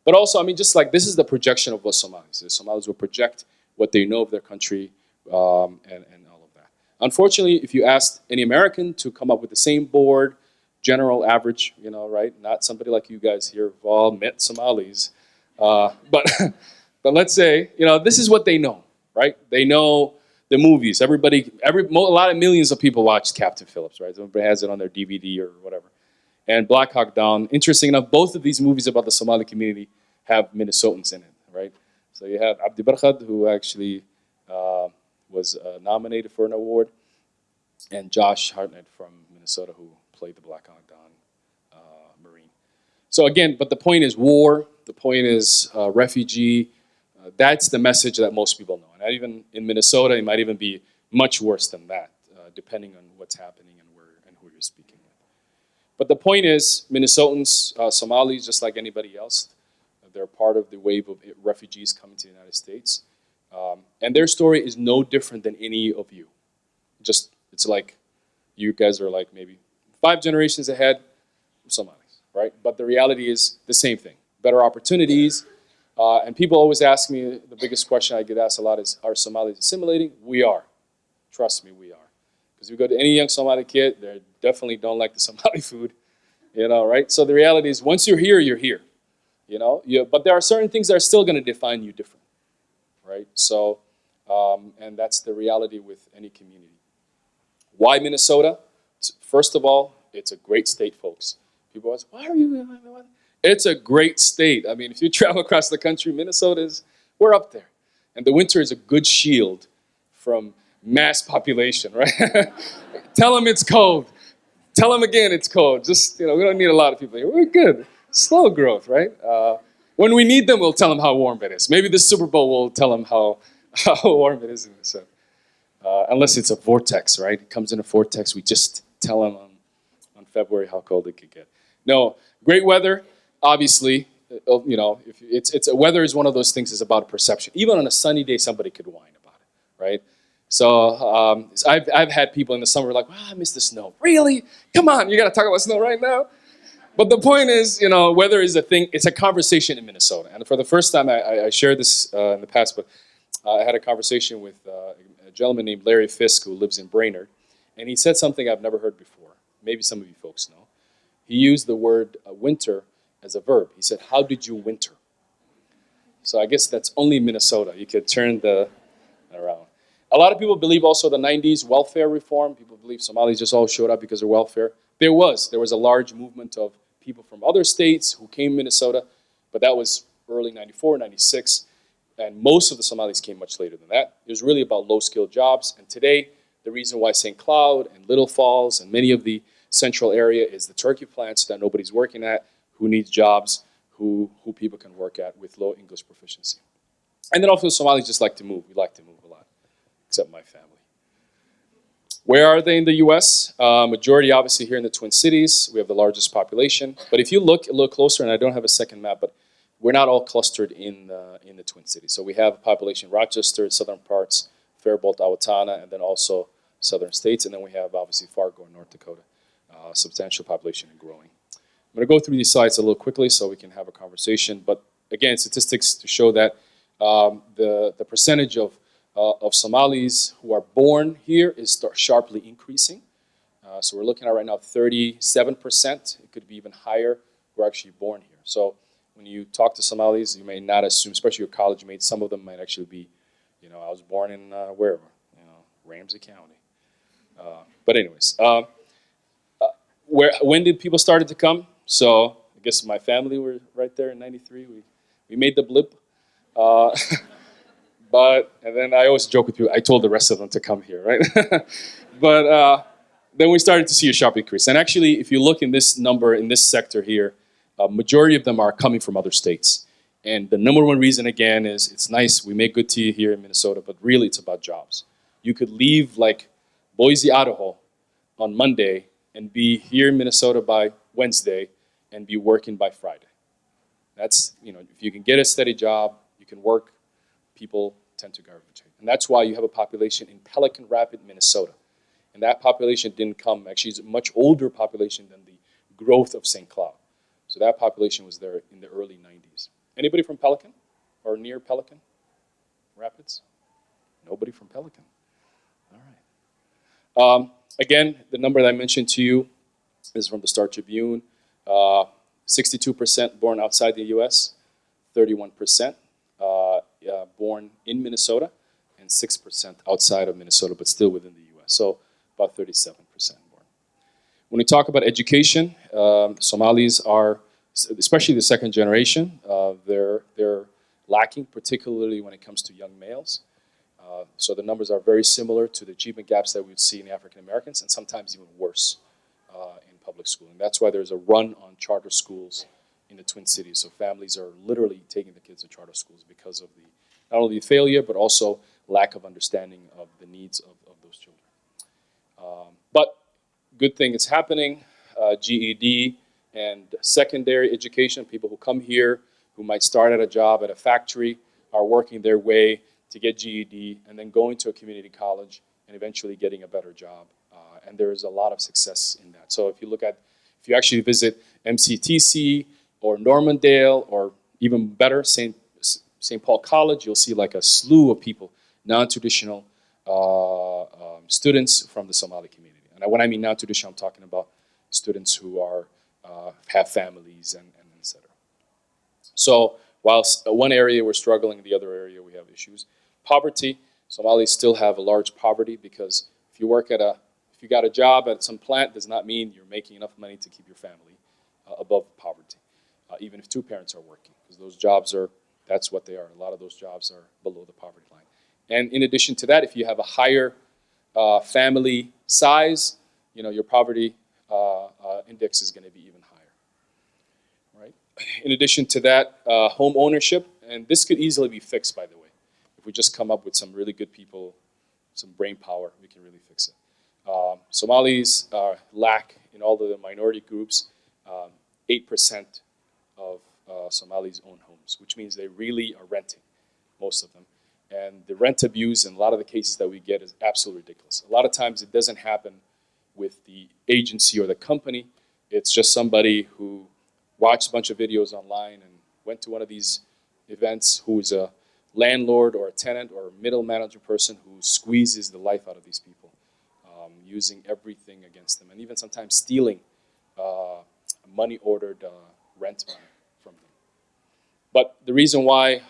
But also, I mean, just like this is the projection of what Somalis is. Somalis will project what they know of their country and all of that. Unfortunately, if you asked any American to come up with the same board, general average, right? Not somebody like you guys here who've all met Somalis. But let's say, this is what they know, right? They know the movies. A lot of millions of people watch Captain Phillips, right? Everybody has it on their DVD or whatever. And Black Hawk Down. Interesting enough, both of these movies about the Somali community have Minnesotans in it, right? So you have Abdi Barkhad, who actually was nominated for an award, and Josh Hartnett from Minnesota, who played the Black Hawk Down Marine. So again, but the point is war, the point is refugee. That's the message that most people know. And even in Minnesota, it might even be much worse than that, depending on what's happening and where and who you're speaking with. But the point is, Minnesotans, Somalis, just like anybody else, they're part of the wave of refugees coming to the United States. And their story is no different than any of you. Just, it's like you guys are like maybe 5 generations ahead of Somalis, right? But the reality is the same thing. Better opportunities. And people always ask me, the biggest question I get asked a lot is, are Somalis assimilating? We are. Trust me, we are. Because if you go to any young Somali kid, they definitely don't like the Somali food, right? So the reality is, once you're here, you're here, But there are certain things that are still going to define you different, right? So, and that's the reality with any community. Why Minnesota? First of all, it's a great state, folks. People ask, why are you? It's a great state. I mean, if you travel across the country, we're up there. And the winter is a good shield from mass population, right? Tell them it's cold. Tell them again it's cold. Just, we don't need a lot of people here. We're good. Slow growth, right? When we need them, we'll tell them how warm it is. Maybe the Super Bowl will tell them how warm it is in the sun. Unless it's a vortex, right? It comes in a vortex. We just tell them on February how cold it could get. No, great weather. Obviously, if it's weather is one of those things. Is about perception. Even on a sunny day, somebody could whine about it, right? So I've had people in the summer like, I miss the snow. Really? Come on, you got to talk about snow right now. But the point is, weather is a thing. It's a conversation in Minnesota. And for the first time, I shared this in the past, but I had a conversation with a gentleman named Larry Fisk who lives in Brainerd, and he said something I've never heard before. Maybe some of you folks know. He used the word winter as a verb. He said, how did you winter? So I guess that's only Minnesota. You could turn the around. A lot of people believe also the 90s welfare reform. People believe Somalis just all showed up because of welfare. There was a large movement of people from other states who came to Minnesota, but that was early 94, 96, and most of the Somalis came much later than that. It was really about low-skilled jobs, and today, the reason why St. Cloud and Little Falls and many of the central area is the turkey plants that nobody's working at, who needs jobs, who people can work at with low English proficiency. And then also Somalis just like to move. We like to move a lot, except my family. Where are they in the U.S.? Majority obviously here in the Twin Cities. We have the largest population. But if you look a little closer, and I don't have a second map, but we're not all clustered in the Twin Cities. So we have a population in Rochester, southern parts, Faribault, Owatonna, and then also southern states. And then we have obviously Fargo in North Dakota, substantial population and growing. I'm going to go through these slides a little quickly so we can have a conversation. But again, statistics to show that the percentage of Somalis who are born here is sharply increasing. So we're looking at right now 37%. It could be even higher who are actually born here. So when you talk to Somalis, you may not assume, especially your college mates, some of them might actually be, I was born in wherever, Ramsey County. But anyways, when did people started to come? So I guess my family were right there in 93. We made the blip. And then I always joke with you, I told the rest of them to come here, right? But then we started to see a sharp increase. And actually, if you look in this number, in this sector here, majority of them are coming from other states. And the number one reason, again, is it's nice, we make good tea here in Minnesota, but really it's about jobs. You could leave like Boise, Idaho on Monday and be here in Minnesota by Wednesday and be working by Friday. That's, if you can get a steady job, you can work, people tend to gravitate. And that's why you have a population in Pelican Rapid, Minnesota. And that population didn't come, actually it's a much older population than the growth of St. Cloud. So that population was there in the early 90s. Anybody from Pelican or near Pelican Rapids? Nobody from Pelican. All right. Again, the number that I mentioned to you is from the Star Tribune. 62% born outside the U.S., 31% born in Minnesota, and 6% outside of Minnesota, but still within the U.S. So about 37% born. When we talk about education, Somalis are, especially the second generation, they're lacking, particularly when it comes to young males. So the numbers are very similar to the achievement gaps that we would see in African Americans, and sometimes even worse in public schooling. That's why there's a run on charter schools in the Twin Cities. So families are literally taking the kids to charter schools because of the not only the failure, but also lack of understanding of the needs of those children. But good thing is happening. GED and secondary education, people who come here, who might start at a job at a factory, are working their way to get GED and then going to a community college and eventually getting a better job. And there is a lot of success in that. So if you actually visit MCTC or Normandale or even better, St. Paul College, you'll see like a slew of people, non-traditional students from the Somali community. And when I mean non-traditional, I'm talking about students who are have families and et cetera. So while one area we're struggling, the other area we have issues. Poverty, Somalis still have a large poverty because if you got a job at some plant, does not mean you're making enough money to keep your family above poverty, even if two parents are working, because those jobs that's what they are. A lot of those jobs are below the poverty line. And in addition to that, if you have a higher family size, your poverty index is going to be even higher, right? In addition to that, home ownership, and this could easily be fixed, by the way. If we just come up with some really good people, some brain power, we can really fix it. Somalis lack, in all of the minority groups, 8% of Somalis own homes, which means they really are renting, most of them. And the rent abuse in a lot of the cases that we get is absolutely ridiculous. A lot of times it doesn't happen with the agency or the company. It's just somebody who watched a bunch of videos online and went to one of these events who is a landlord or a tenant or a middle manager person who squeezes the life out of these people, using everything against them, and even sometimes stealing money-ordered rent money from them. But the reason why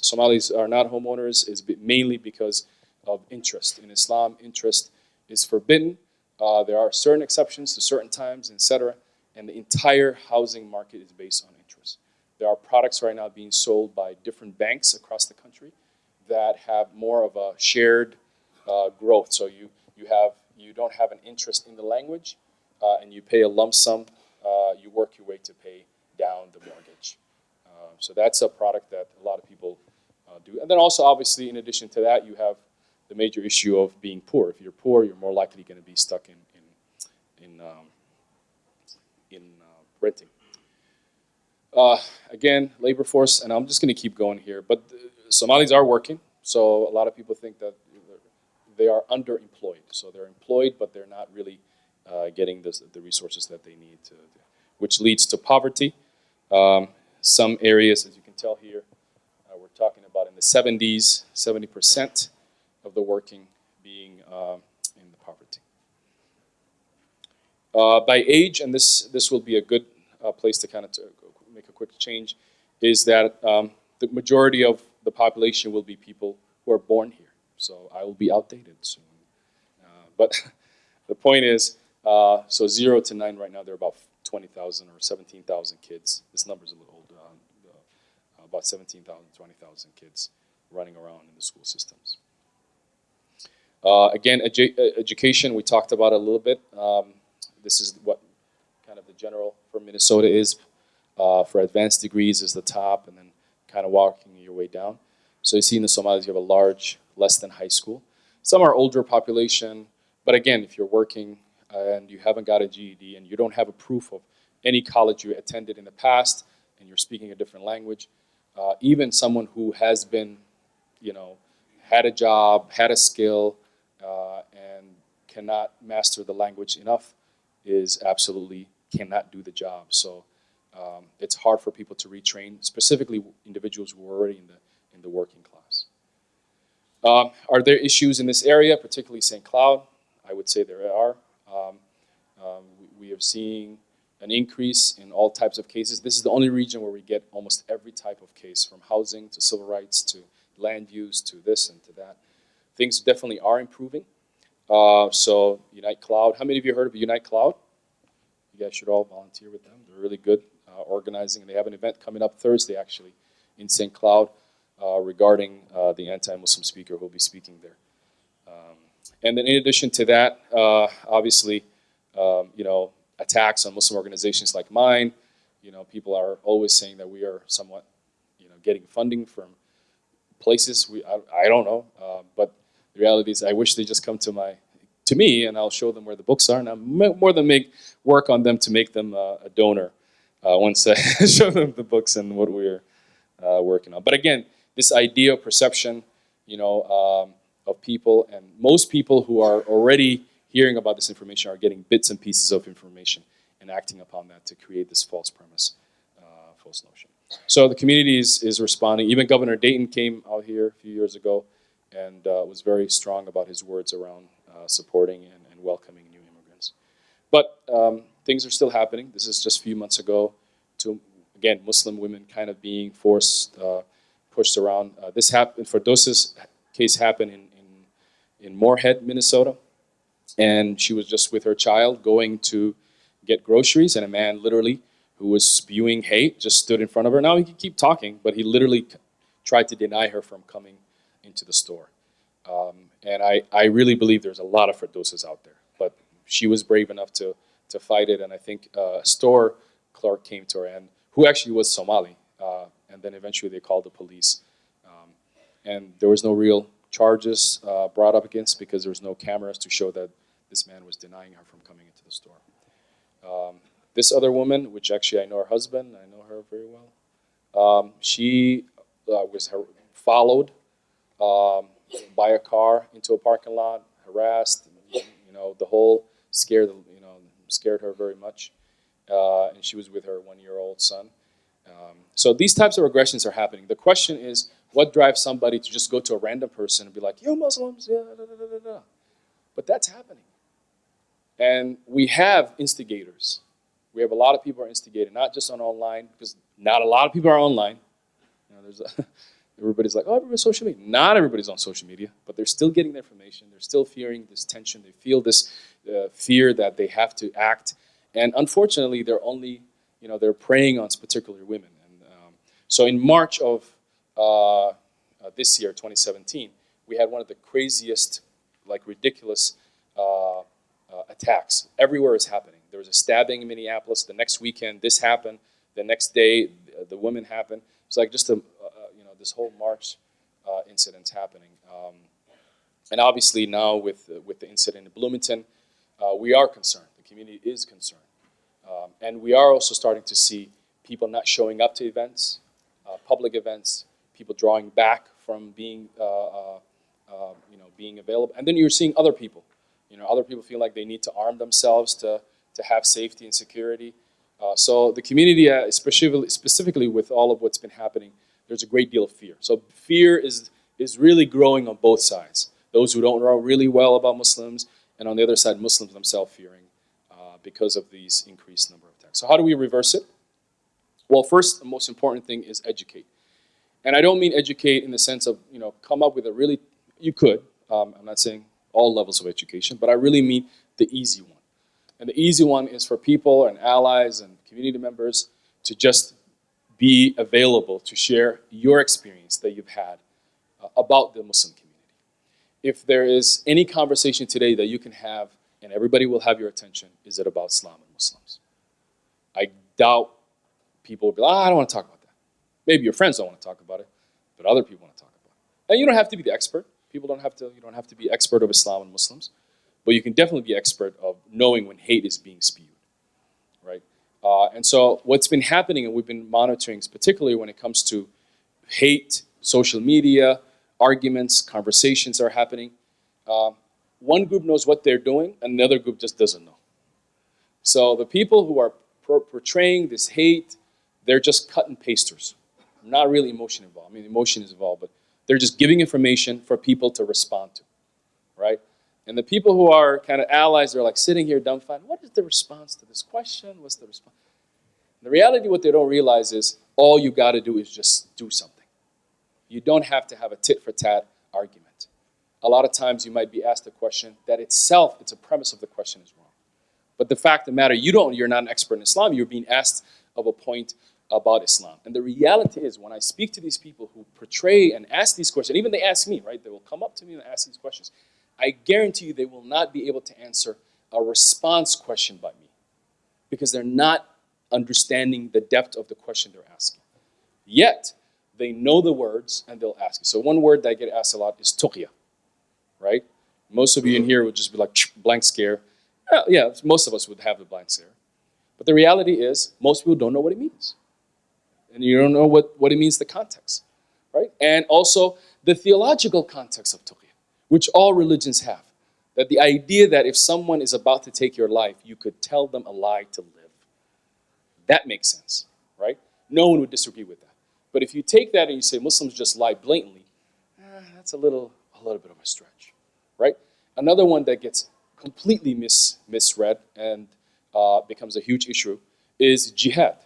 Somalis are not homeowners is mainly because of interest. In Islam, interest is forbidden. There are certain exceptions to certain times, etc. And the entire housing market is based on interest. There are products right now being sold by different banks across the country that have more of a shared growth. So you don't have an interest in the language, and you pay a lump sum. You work your way to pay down the mortgage. So that's a product that a lot of people do. And then also, obviously, in addition to that, you have the major issue of being poor. If you're poor, you're more likely going to be stuck in renting. Again, labor force, and I'm just going to keep going here. But Somalis are working, so a lot of people think that they are underemployed. So they're employed, but they're not really getting the resources that they need to, which leads to poverty. Some areas, as you can tell here, we're talking about in the 70s, 70% of the working being in the poverty. By age, and this will be a good place to kind of make a quick change, is that the majority of the population will be people who are born here. So I will be outdated soon. But the point is, so 0 to 9 right now, there are about 20,000 or 17,000 kids. This number is a little old. About 17,000, 20,000 kids running around in the school systems. Again, education, we talked about it a little bit. This is what kind of the general for Minnesota is. For advanced degrees is the top, and then kind of walking your way down. So you see in the Somalis, you have a large, less than high school. Some are older population, but again, if you're working and you haven't got a GED and you don't have a proof of any college you attended in the past and you're speaking a different language, even someone who has been, had a job, had a skill, and cannot master the language enough is absolutely cannot do the job. So it's hard for people to retrain, specifically individuals who are already in the working class. Are there issues in this area, particularly St. Cloud? I would say there are. We have seen an increase in all types of cases. This is the only region where we get almost every type of case, from housing to civil rights to land use to this and to that. Things definitely are improving. So Unite Cloud, how many of you heard of Unite Cloud? You guys should all volunteer with them. They're really good organizing, and they have an event coming up Thursday, actually, in St. Cloud. regarding the anti-Muslim speaker who will be speaking there. And then in addition to that, obviously, attacks on Muslim organizations like mine. People are always saying that we are somewhat, getting funding from places I don't know. But the reality is, I wish they just come to me, and I'll show them where the books are, and I'm more than work on them to make them a donor once I show them the books and what we're working on. But again, this idea of perception, of people, and most people who are already hearing about this information are getting bits and pieces of information and acting upon that to create this false premise, false notion. So the community is responding. Even Governor Dayton came out here a few years ago and was very strong about his words around supporting and welcoming new immigrants. But things are still happening. This is just a few months ago to, again, Muslim women kind of being pushed around. This happened, Ferdowsa's case happened in Moorhead, Minnesota. And she was just with her child going to get groceries, and a man literally who was spewing hate just stood in front of her. Now he could keep talking, but he literally tried to deny her from coming into the store. And I really believe there's a lot of Ferdowsas out there, but she was brave enough to fight it. And I think a store clerk came to her, and who actually was Somali. And then eventually they called the police. And there was no real charges brought up against, because there was no cameras to show that this man was denying her from coming into the store. This other woman, which actually I know her husband, I know her very well, she was followed by a car into a parking lot, harassed, the whole scared her very much, and she was with her 1-year-old son. So these types of aggressions are happening. The question is, what drives somebody to just go to a random person and be like, "You Muslims, yeah, da, da, da, da, da." But that's happening. And we have instigators. We have a lot of people who are instigating, not just on online, because not a lot of people are online. Everybody's like, "Oh, everybody's social media." Not everybody's on social media, but they're still getting the information. They're still fearing this tension. They feel this fear that they have to act. And unfortunately, they're preying on particular women. And so in March of this year, 2017, we had one of the craziest, ridiculous attacks. Everywhere is happening. There was a stabbing in Minneapolis. The next weekend, this happened. The next day, the woman happened. It's like just this whole March incident's happening. And obviously now with the incident in Bloomington, we are concerned. The community is concerned. And we are also starting to see people not showing up to events, public events, people drawing back from being available. And then you're seeing other people. Other people feel like they need to arm themselves to have safety and security. So the community, specifically with all of what's been happening, there's a great deal of fear. So fear is really growing on both sides. Those who don't know really well about Muslims, and on the other side, Muslims themselves fearing because of these increased number of attacks. So how do we reverse it? Well, first, the most important thing is educate. And I don't mean educate in the sense of, come up with you could, I'm not saying all levels of education, but I really mean the easy one. And the easy one is for people and allies and community members to just be available to share your experience that you've had about the Muslim community. If there is any conversation today that you can have and everybody will have your attention, is it about Islam and Muslims? I doubt people will be like, I don't want to talk about that. Maybe your friends don't want to talk about it, but other people want to talk about it. And you don't have to be the expert. You don't have to be expert of Islam and Muslims, but you can definitely be expert of knowing when hate is being spewed, right? And so what's been happening, and we've been monitoring, particularly when it comes to hate, social media, arguments, conversations are happening. One group knows what they're doing, and the other group just doesn't know. So the people who are portraying this hate, they're just cut and pasters. Not really emotion involved. I mean, emotion is involved, but they're just giving information for people to respond to, right? And the people who are kind of allies, they're like sitting here dumbfounded. What is the response to this question? What's the response? The reality, what they don't realize is all you got to do is just do something. You don't have to have a tit-for-tat argument. A lot of times you might be asked a question that itself, it's a premise of the question is wrong. But the fact of the matter, you're not an expert in Islam. You're being asked of a point about Islam. And the reality is, when I speak to these people who portray and ask these questions, even they ask me, right? They will come up to me and ask these questions. I guarantee you they will not be able to answer a response question by me because they're not understanding the depth of the question they're asking. Yet, they know the words and they'll ask you. So one word that I get asked a lot is tuqya, right? Most of you in here would just be like, blank scare. Yeah, most of us would have the blank scare. But the reality is, most people don't know what it means. And you don't know what it means, the context, right? And also the theological context of tuqya, which all religions have. That the idea that if someone is about to take your life, you could tell them a lie to live. That makes sense, right? No one would disagree with that. But if you take that and you say Muslims just lie blatantly, that's a little bit of a stretch, right? Another one that gets completely misread and becomes a huge issue is jihad.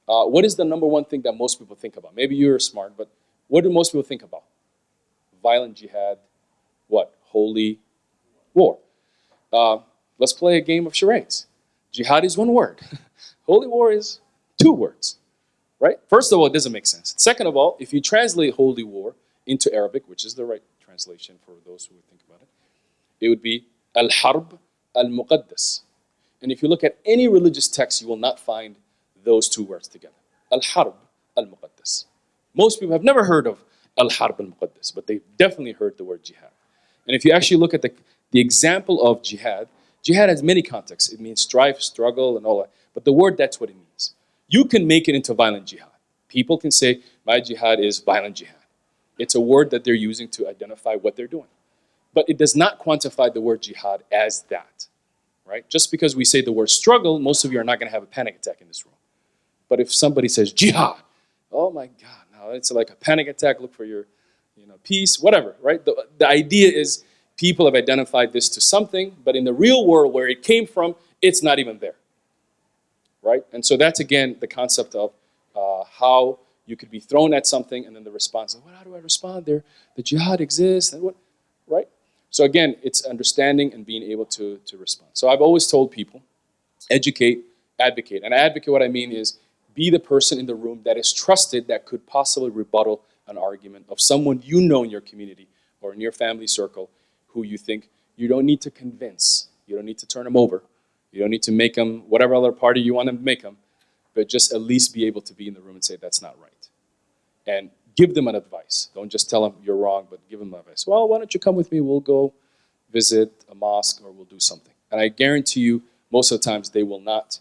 What is the number one thing that most people think about? Maybe you're smart, but what do most people think about? Violent jihad, what? Holy war. Let's play a game of charades. Jihad is one word. Holy war is two words, right? First of all, it doesn't make sense. Second of all, if you translate holy war into Arabic, which is the right translation for those who would think about it, it would be al-harb al-muqaddas. And if you look at any religious text, you will not find those two words together. Al-harb al-muqaddas. Most people have never heard of al-harb al-muqaddas, but they've definitely heard the word jihad. And if you actually look at the example of jihad, jihad has many contexts. It means strife, struggle, and all that. But the word, that's what it means. You can make it into violent jihad. People can say, my jihad is violent jihad. It's a word that they're using to identify what they're doing. But it does not quantify the word jihad as that, right? Just because we say the word struggle, most of you are not going to have a panic attack in this room. But if somebody says jihad, oh my God, now it's like a panic attack, look for your peace, whatever, right? The idea is people have identified this to something, but in the real world where it came from, it's not even there, right? And so that's, again, the concept of how you could be thrown at something and then the response, well, how do I respond there? The jihad exists, and what, right? So again, it's understanding and being able to respond. So I've always told people, educate, advocate. And advocate, what I mean is be the person in the room that is trusted that could possibly rebuttal an argument of someone you know in your community or in your family circle who you think you don't need to convince. You don't need to turn them over. You don't need to make them whatever other party you want them to make them, but just at least be able to be in the room and say, that's not right. And give them an advice. Don't just tell them you're wrong, but give them advice. Well, why don't you come with me? We'll go visit a mosque or we'll do something. And I guarantee you, most of the times they will not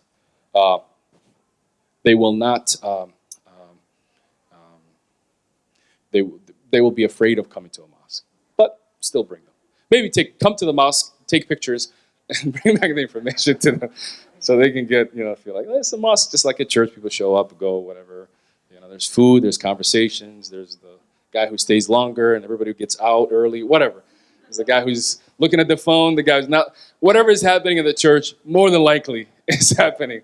they will be afraid of coming to a mosque, but still bring them. Maybe come to the mosque, take pictures, and bring back the information to them, so they can get feel like it's a mosque just like a church. People show up, go, whatever. There's food, there's conversations, there's the guy who stays longer, and everybody who gets out early, whatever. There's the guy who's looking at the phone, the guy who's not. Whatever is happening in the church, more than likely is happening,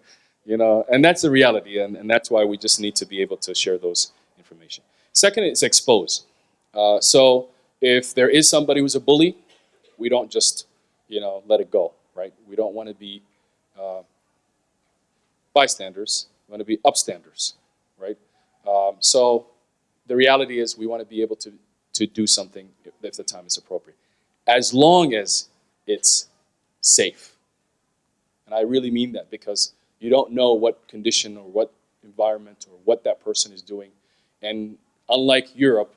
and that's the reality, and that's why we just need to be able to share those information. Second is expose. So if there is somebody who's a bully, we don't just, let it go, right? We don't want to be bystanders. We want to be upstanders, right? So the reality is we want to be able to do something if the time is appropriate, as long as it's safe. And I really mean that, because you don't know what condition or what environment or what that person is doing. And unlike Europe,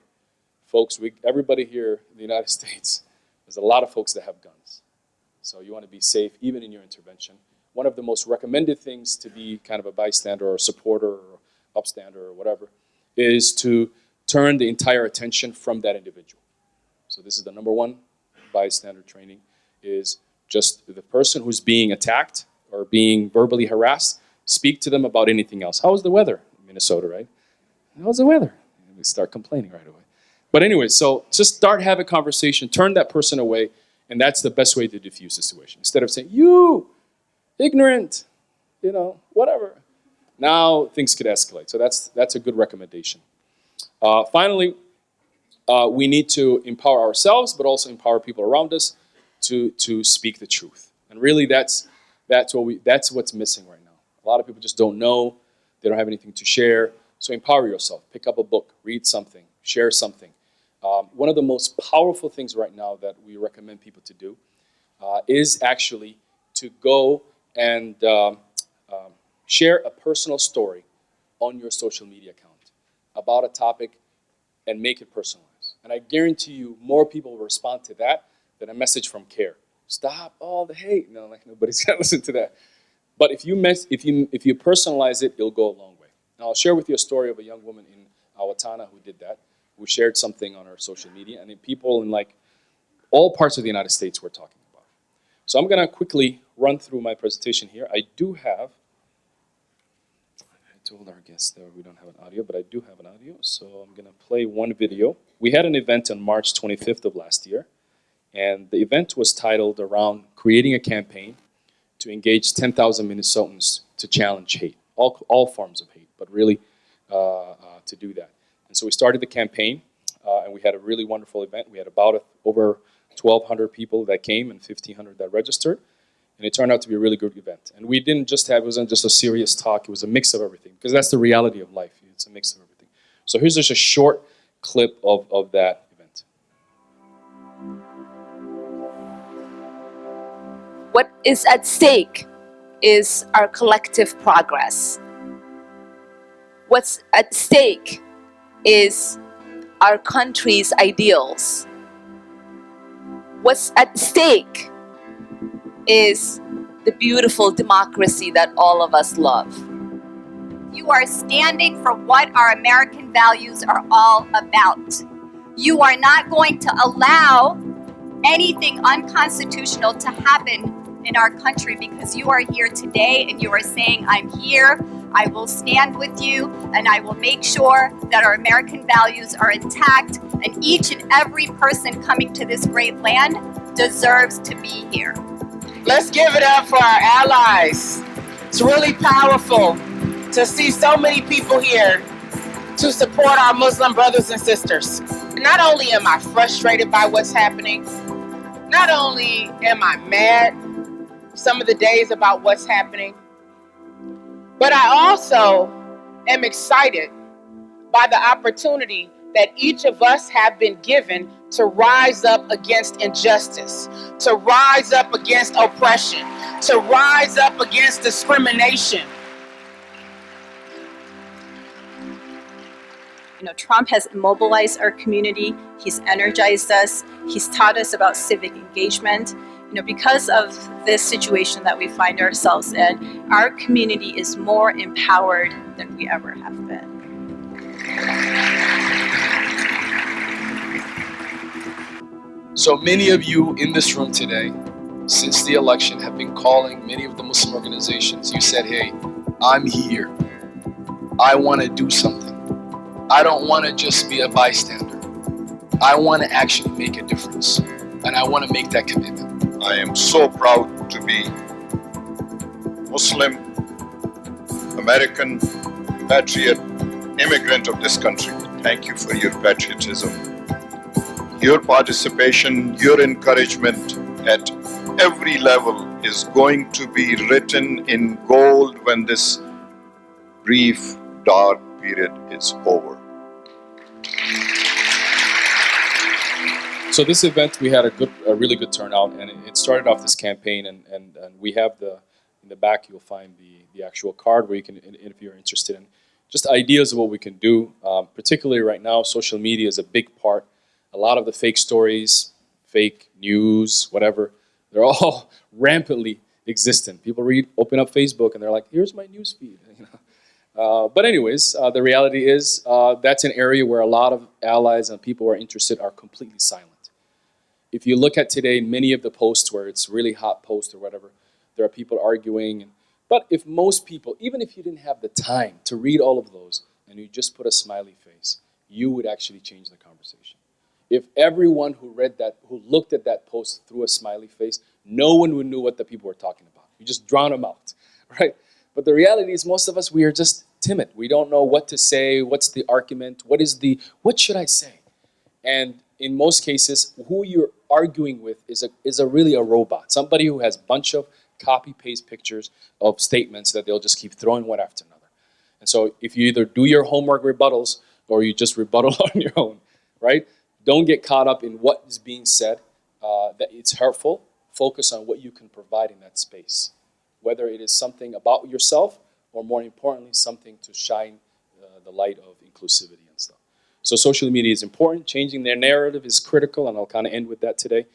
folks, everybody here in the United States, there's a lot of folks that have guns. So you want to be safe even in your intervention. One of the most recommended things to be kind of a bystander or a supporter or upstander or whatever is to turn the entire attention from that individual. So this is the number one bystander training, is just the person who's being attacked or being verbally harassed, speak to them about anything else. How's the weather in Minnesota, right? How's the weather? And we start complaining right away. But anyway, so just start having a conversation, turn that person away, and that's the best way to diffuse the situation. Instead of saying, you, ignorant, whatever. Now things could escalate. So that's a good recommendation. Finally, we need to empower ourselves, but also empower people around us to speak the truth. And really, that's what's missing right now. A lot of people just don't know. they don't have anything to share. So empower yourself. Pick up a book, read something, share something. One of the most powerful things right now that we recommend people to do is actually to go and share a personal story on your social media account about a topic and make it personalized. And I guarantee you more people will respond to that than a message from CAIR. Stop all the hate. No, like nobody's gonna listen to that. But if you personalize it, it'll go a long way. Now I'll share with you a story of a young woman in Awatana who did that, who shared something on her social media, and people in like all parts of the United States were talking about it. So I'm gonna quickly run through my presentation here. I told our guests that we don't have an audio, but I do have an audio, so I'm gonna play one video. We had an event on March 25th of last year, and the event was titled around creating a campaign to engage 10,000 Minnesotans to challenge hate, all forms of hate, but really to do that. And so we started the campaign, and we had a really wonderful event. We had about over 1,200 people that came and 1,500 that registered. And it turned out to be a really good event. And we didn't just have, it wasn't just a serious talk, it was a mix of everything. Because that's the reality of life, it's a mix of everything. So here's just a short clip of that event. What is at stake is our collective progress. What's at stake is our country's ideals. What's at stake is the beautiful democracy that all of us love. You are standing for what our American values are all about. You are not going to allow anything unconstitutional to happen in our country because you are here today and you are saying, I'm here, I will stand with you, and I will make sure that our American values are intact, and each and every person coming to this great land deserves to be here. Let's give it up for our allies. It's really powerful to see so many people here to support our Muslim brothers and sisters. Not only am I frustrated by what's happening, not only am I mad some of the days about what's happening, but I also am excited by the opportunity that each of us have been given to rise up against injustice, to rise up against oppression, to rise up against discrimination. Trump has mobilized our community. He's energized us. He's taught us about civic engagement. Because of this situation that we find ourselves in, our community is more empowered than we ever have been. So many of you in this room today, since the election, have been calling many of the Muslim organizations. You said, hey, I'm here. I want to do something. I don't want to just be a bystander. I want to actually make a difference. And I want to make that commitment. I am so proud to be Muslim, American, patriot, immigrant of this country. Thank you for your patriotism, your participation, your encouragement at every level is going to be written in gold when this brief, dark period is over. So this event, we had a really good turnout, and it started off this campaign, and we have in the back you'll find the actual card where you can, if you're interested in just ideas of what we can do. Particularly right now, social media is a big part. A lot of the fake stories, fake news, whatever, they're all rampantly existent. People open up Facebook and they're like, here's my news feed. But anyways, the reality is that's an area where a lot of allies and people who are interested are completely silent. If you look at today, many of the posts where it's really hot posts or whatever, there are people arguing. But if most people, even if you didn't have the time to read all of those and you just put a smiley face, you would actually change the conversation. If everyone who read that, who looked at that post through a smiley face, no one would know what the people were talking about. You just drown them out, right? But the reality is most of us, we are just timid. We don't know what to say, what's the argument, what should I say? And in most cases, who you're arguing with is really a robot, somebody who has a bunch of copy-paste pictures of statements that they'll just keep throwing one after another. And so if you either do your homework rebuttals or you just rebuttal on your own, right? Don't get caught up in what is being said, that it's hurtful. Focus on what you can provide in that space, whether it is something about yourself or, more importantly, something to shine the light of inclusivity and stuff. So social media is important. Changing their narrative is critical, and I'll kind of end with that today.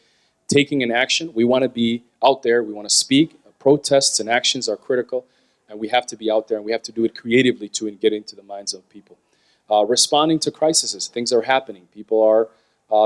Taking an action. We want to be out there. We want to speak. Protests and actions are critical, and we have to be out there, and we have to do it creatively too and get into the minds of people. Responding to crises. Things are happening. People are,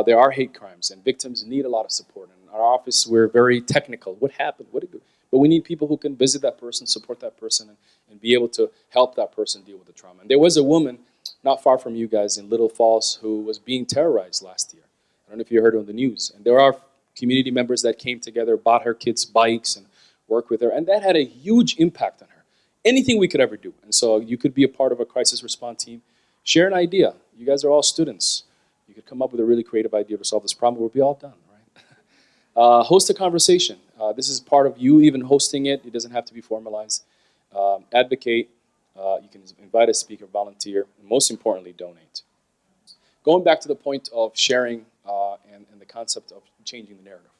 there are hate crimes, and victims need a lot of support. In our office, we're very technical. What happened? But we need people who can visit that person, support that person, and be able to help that person deal with the trauma. And there was a woman not far from you guys in Little Falls who was being terrorized last year. I don't know if you heard on the news. And there are community members that came together, bought her kids bikes, and worked with her. And that had a huge impact on her. Anything we could ever do. And so you could be a part of a crisis response team. Share an idea. You guys are all students. You could come up with a really creative idea to solve this problem. We'll be all done, right? Host a conversation. This is part of you even hosting it. It doesn't have to be formalized. Advocate. You can invite a speaker, volunteer, and most importantly, donate. Going back to the point of sharing and the concept of changing the narrative.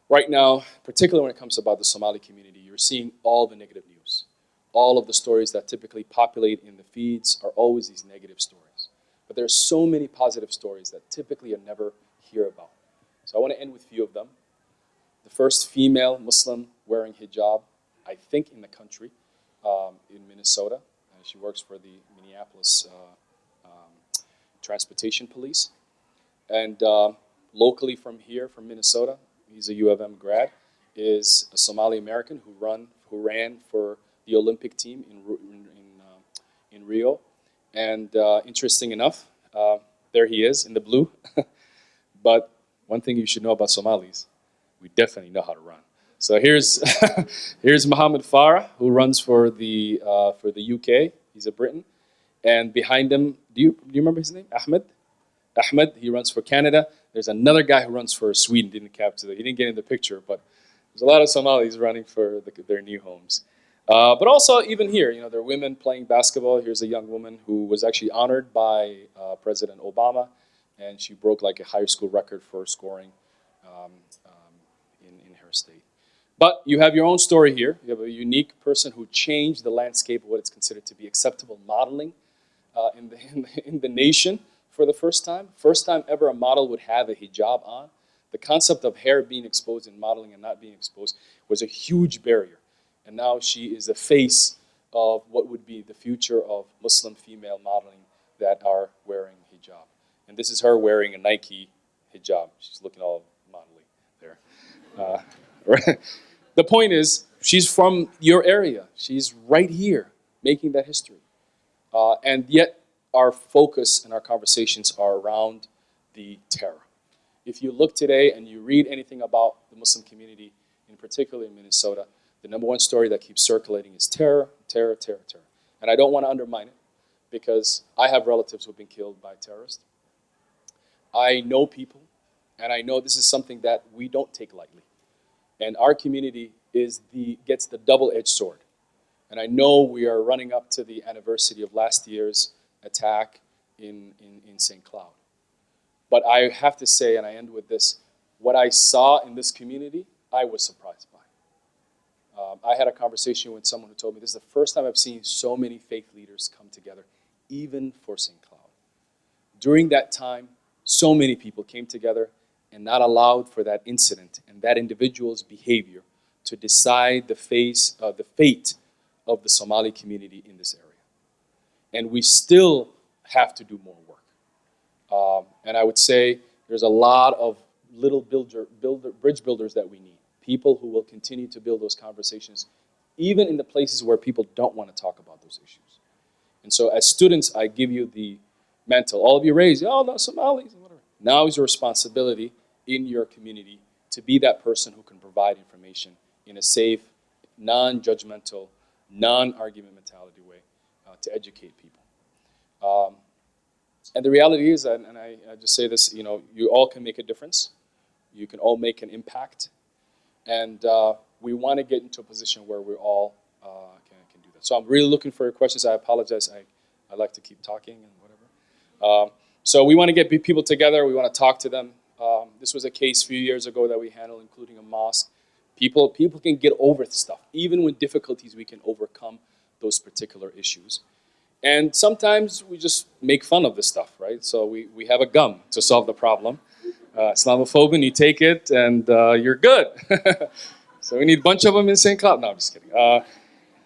Right now, particularly when it comes about the Somali community, you're seeing all the negative news. All of the stories that typically populate in the feeds are always these negative stories. But there are so many positive stories that typically you never hear about. So I want to end with a few of them. The first female Muslim wearing hijab, I think, in the country, in Minnesota. She works for the Minneapolis Transportation Police. And locally from here, from Minnesota, he's a U of M grad, is a Somali American who ran for the Olympic team in Rio. And interesting enough, there he is in the blue. But one thing you should know about Somalis, we definitely know how to run. So here's here's Mohammed Farah, who runs for the UK. He's a Briton, and behind him, do you remember his name? Ahmed. He runs for Canada. There's another guy who runs for Sweden. He didn't get in the picture, but there's a lot of Somalis running for their new homes. But also even here, there are women playing basketball. Here's a young woman who was actually honored by President Obama, and she broke like a high school record for scoring in her state. But you have your own story here. You have a unique person who changed the landscape of what is considered to be acceptable modeling in the nation for the first time. First time ever a model would have a hijab on. The concept of hair being exposed in modeling and not being exposed was a huge barrier. And now she is the face of what would be the future of Muslim female modeling that are wearing hijab. And this is her wearing a Nike hijab. She's looking all modelly there. Right? The point is, she's from your area. She's right here making that history. And yet, our focus and our conversations are around the terror. If you look today and you read anything about the Muslim community, in particular in Minnesota, the number one story that keeps circulating is terror, terror, terror, terror. And I don't want to undermine it because I have relatives who have been killed by terrorists. I know people, and I know this is something that we don't take lightly. And our community gets the double-edged sword. And I know we are running up to the anniversary of last year's attack in St. Cloud. But I have to say, and I end with this, what I saw in this community, I was surprised by. I had a conversation with someone who told me this is the first time I've seen so many faith leaders come together, even for St. Cloud. During that time, so many people came together and not allowed for that incident and that individual's behavior to decide the fate of the Somali community in this area. And we still have to do more work. And I would say there's a lot of little bridge builders that we need. People who will continue to build those conversations, even in the places where people don't want to talk about those issues. And so as students, I give you the mantle. All of you raise, oh, no, Somalis, whatever. Now is your responsibility in your community to be that person who can provide information in a safe, non-judgmental, non-argument mentality way to educate people. And the reality is, and I just say this, you all can make a difference. You can all make an impact. And we want to get into a position where we all can do that. So I'm really looking for your questions. I apologize. I like to keep talking and whatever. So we want to get people together. We want to talk to them. This was a case a few years ago that we handled, including a mosque. People can get over stuff. Even with difficulties, we can overcome those particular issues. And sometimes we just make fun of this stuff, right? So we have a gum to solve the problem. Islamophobia, and you take it, and you're good. So we need a bunch of them in St. Cloud. No, I'm just kidding.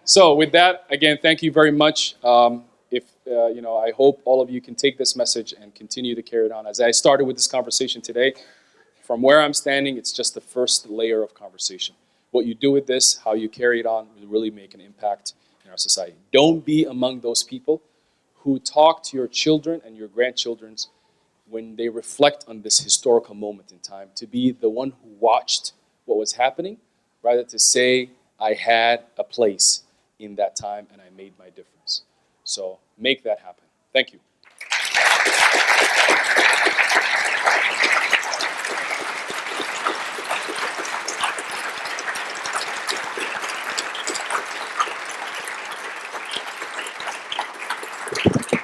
So with that, again, thank you very much. I hope all of you can take this message and continue to carry it on. As I started with this conversation today, from where I'm standing, it's just the first layer of conversation. What you do with this, how you carry it on, will really make an impact in our society. Don't be among those people who talk to your children and your grandchildren when they reflect on this historical moment in time, to be the one who watched what was happening, rather to say, I had a place in that time and I made my difference. So make that happen. Thank you.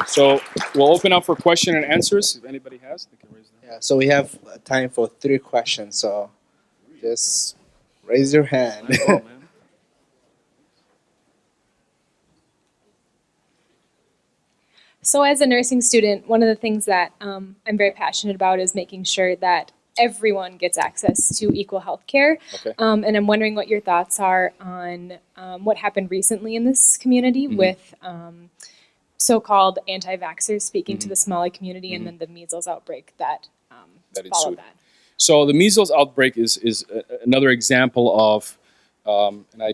So we'll open up for question and answers. If anybody has, they can raise their hand. Yeah, so we have time for 3 questions. So just raise your hand. Nice ball, man. So as a nursing student, one of the things that I'm very passionate about is making sure that everyone gets access to equal health care. Okay. And I'm wondering what your thoughts are on what happened recently in this community with so-called anti-vaxxers speaking to the Somali community and then the measles outbreak that That followed ensued. that. So the measles outbreak is another example of, and I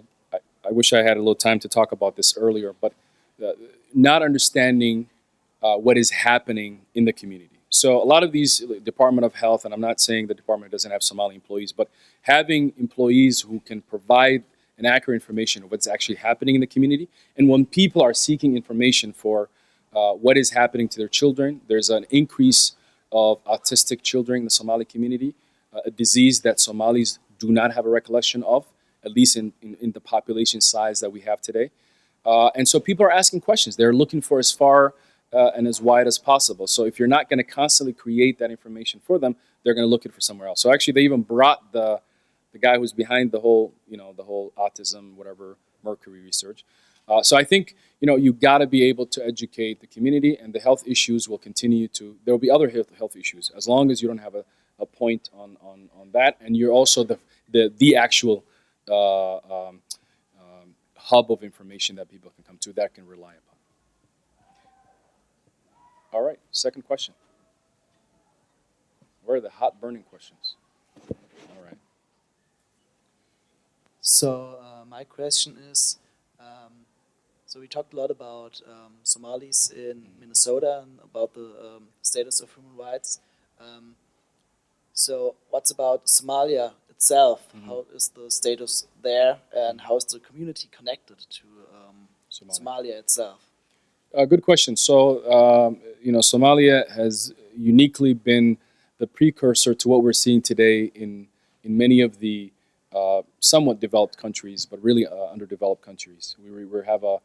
wish I had a little time to talk about this earlier, but not understanding what is happening in the community. So a lot of these Department of Health, and I'm not saying the department doesn't have Somali employees, but having employees who can provide an accurate information of what's actually happening in the community. And when people are seeking information for what is happening to their children, there's an increase of autistic children in the Somali community, a disease that Somalis do not have a recollection of, at least in the population size that we have today. And so people are asking questions. They're looking for as far and as wide as possible. So if you're not going to constantly create that information for them, they're going to look it for somewhere else. So actually, they even brought the guy who's behind the whole autism, whatever, Mercury research. So I think, you got to be able to educate the community, and the health issues will continue to, there will be other health issues, as long as you don't have a point on that, and you're also the actual hub of information that people can come to, that can rely upon. All right, second question. Where are the hot burning questions? All right. So my question is, so we talked a lot about Somalis in Minnesota and about the status of human rights. So what's about Somalia itself? How is the status there, and how is the community connected to Somalia itself? Good question. So, Somalia has uniquely been the precursor to what we're seeing today in many of the somewhat developed countries, but really underdeveloped countries. We have a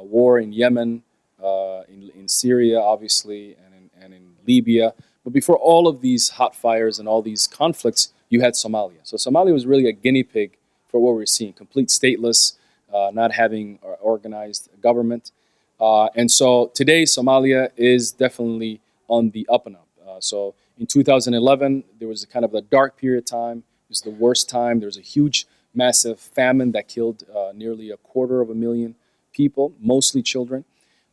war in Yemen, in Syria, obviously, and in Libya. But before all of these hot fires and all these conflicts, you had Somalia. So Somalia was really a guinea pig for what we're seeing: complete stateless, not having an organized government. And so today, Somalia is definitely on the up and up. So in 2011, there was a kind of a dark period of time. It was the worst time. There was a huge, massive famine that killed nearly 250,000 people, mostly children.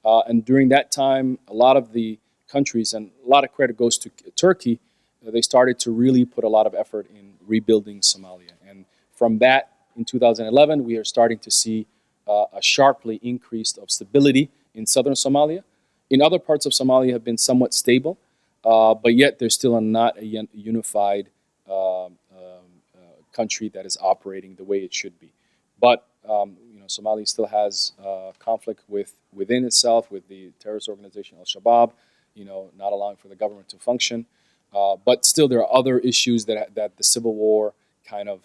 And during that time, a lot of the countries, and a lot of credit goes to Turkey, they started to really put a lot of effort in rebuilding Somalia. And from that, in 2011, we are starting to see a sharply increased of stability in southern Somalia. In other parts of Somalia have been somewhat stable, but yet there's still not a unified country that is operating the way it should be. But Somalia still has conflict within itself with the terrorist organization Al-Shabaab, not allowing for the government to function. But still, there are other issues that the civil war kind of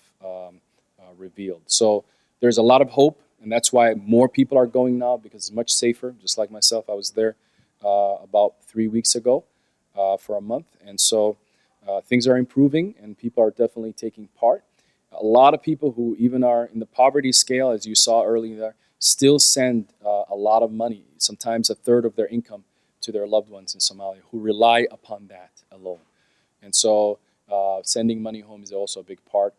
revealed. So there's a lot of hope and that's why more people are going now, because it's much safer. Just like myself, I was there about 3 weeks ago for a month, and so things are improving, and people are definitely taking part. A lot of people who even are in the poverty scale, as you saw earlier, still send a lot of money, sometimes a third of their income, to their loved ones in Somalia who rely upon that alone. And so sending money home is also a big part.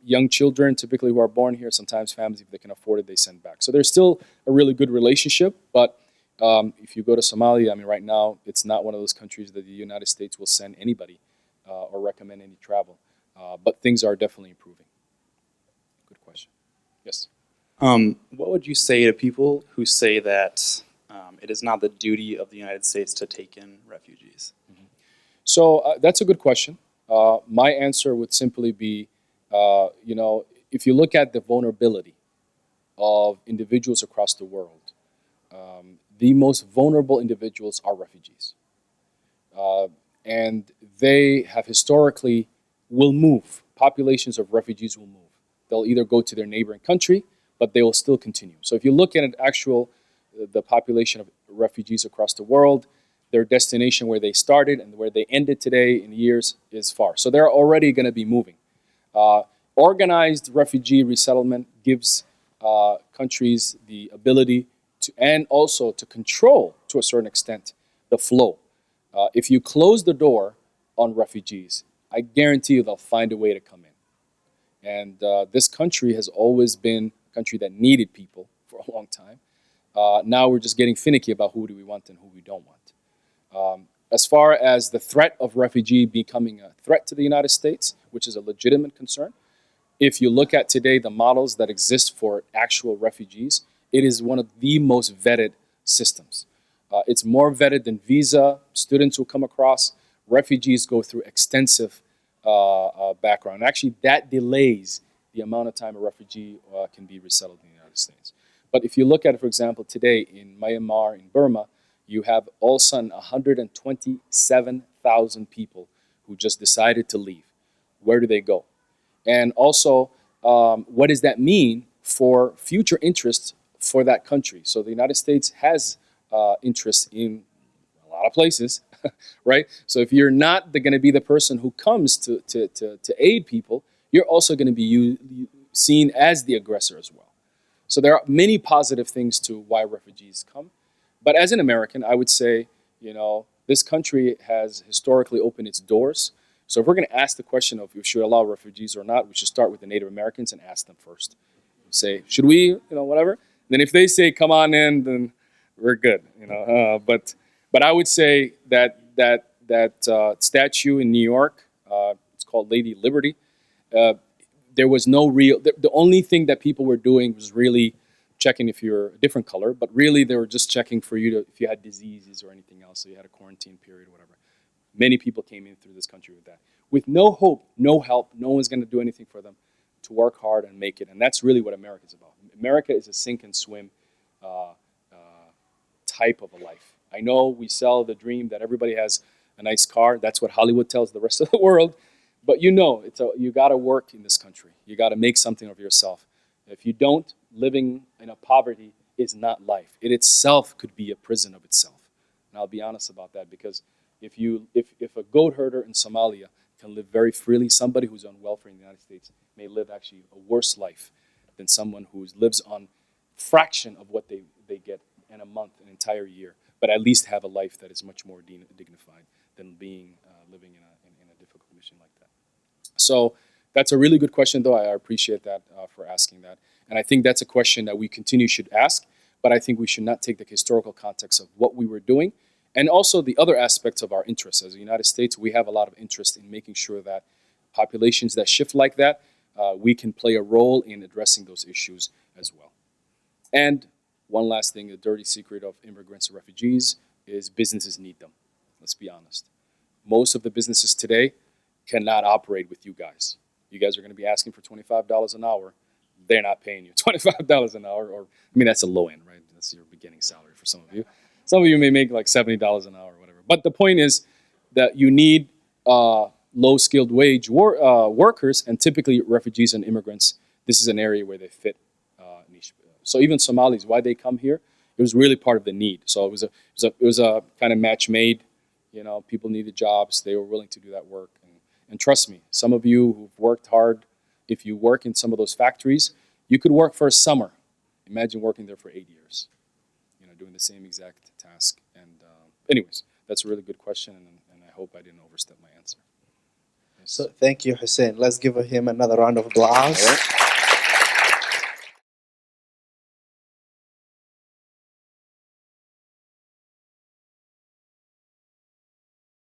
Young children, typically who are born here, sometimes families, if they can afford it, they send back. So there's still a really good relationship, but if you go to Somalia, I mean, right now, it's not one of those countries that the United States will send anybody or recommend any travel. But things are definitely improving. Good question. Yes? What would you say to people who say that it is not the duty of the United States to take in refugees? So that's a good question. My answer would simply be, if you look at the vulnerability of individuals across the world, the most vulnerable individuals are refugees. And they have historically will move. Populations of refugees will move. They'll either go to their neighboring country, but they will still continue. So if you look at the population of refugees across the world, their destination where they started and where they ended today in years is far. So they're already going to be moving. Organized refugee resettlement gives countries the ability to, and also to control, to a certain extent, the flow. If you close the door on refugees, I guarantee you they'll find a way to come in. And this country has always been a country that needed people for a long time. Now we're just getting finicky about who do we want and who we don't want. As far as the threat of refugee becoming a threat to the United States, which is a legitimate concern, if you look at today the models that exist for actual refugees, it is one of the most vetted systems. It's more vetted than visa. Students who come across, refugees go through extensive background. Actually, that delays the amount of time a refugee can be resettled in the United States. But if you look at it, for example, today in Myanmar, in Burma, you have all of a sudden 127,000 people who just decided to leave. Where do they go? And also, what does that mean for future interests for that country? So the United States has interests in a lot of places, right? So if you're not going to be the person who comes to aid people, you're also going to be seen as the aggressor as well. So there are many positive things to why refugees come. But as an American, I would say, this country has historically opened its doors. So if we're going to ask the question of if we should allow refugees or not, we should start with the Native Americans and ask them first. Say, should we, whatever. Then if they say, come on in, then we're good, But I would say that statue in New York, it's called Lady Liberty. There was no real. The only thing that people were doing was really checking if you're a different color, but really they were just checking for you if you had diseases or anything else. So you had a quarantine period, whatever. Many people came in through this country with that, with no hope, no help. No one's going to do anything for them, to work hard and make it. And that's really what America's about. America is a sink and swim type of a life. I know we sell the dream that everybody has a nice car. That's what Hollywood tells the rest of the world. But you got to work in this country. You got to make something of yourself. If you don't, living in a poverty is not life. It itself could be a prison of itself. And I'll be honest about that, because if a goat herder in Somalia can live very freely, somebody who's on welfare in the United States may live actually a worse life than someone who lives on fraction of what they get in a month, an entire year, but at least have a life that is much more dignified than living in a difficult condition like that. So that's a really good question, though. I appreciate that for asking that. And I think that's a question that we should ask, but I think we should not take the historical context of what we were doing, and also the other aspects of our interests. As the United States, we have a lot of interest in making sure that populations that shift like that, we can play a role in addressing those issues as well. And one last thing, the dirty secret of immigrants and refugees is businesses need them. Let's be honest. Most of the businesses today cannot operate with you guys. You guys are going to be asking for $25 an hour. They're not paying you $25 an hour, that's a low end, right? That's your beginning salary for some of you. Some of you may make like $70 an hour or whatever. But the point is that you need low-skilled wage workers, and typically refugees and immigrants, this is an area where they fit So even Somalis, why they come here, it was really part of the need. So it was a kind of match made. You know, people needed jobs. They were willing to do that work. And trust me, some of you who've worked hard, if you work in some of those factories, you could work for a summer. Imagine working there for 8 years, you know, doing the same exact task. And anyways, that's a really good question, and I hope I didn't overstep my answer. Yes. So thank you, Hussein. Let's give him another round of applause.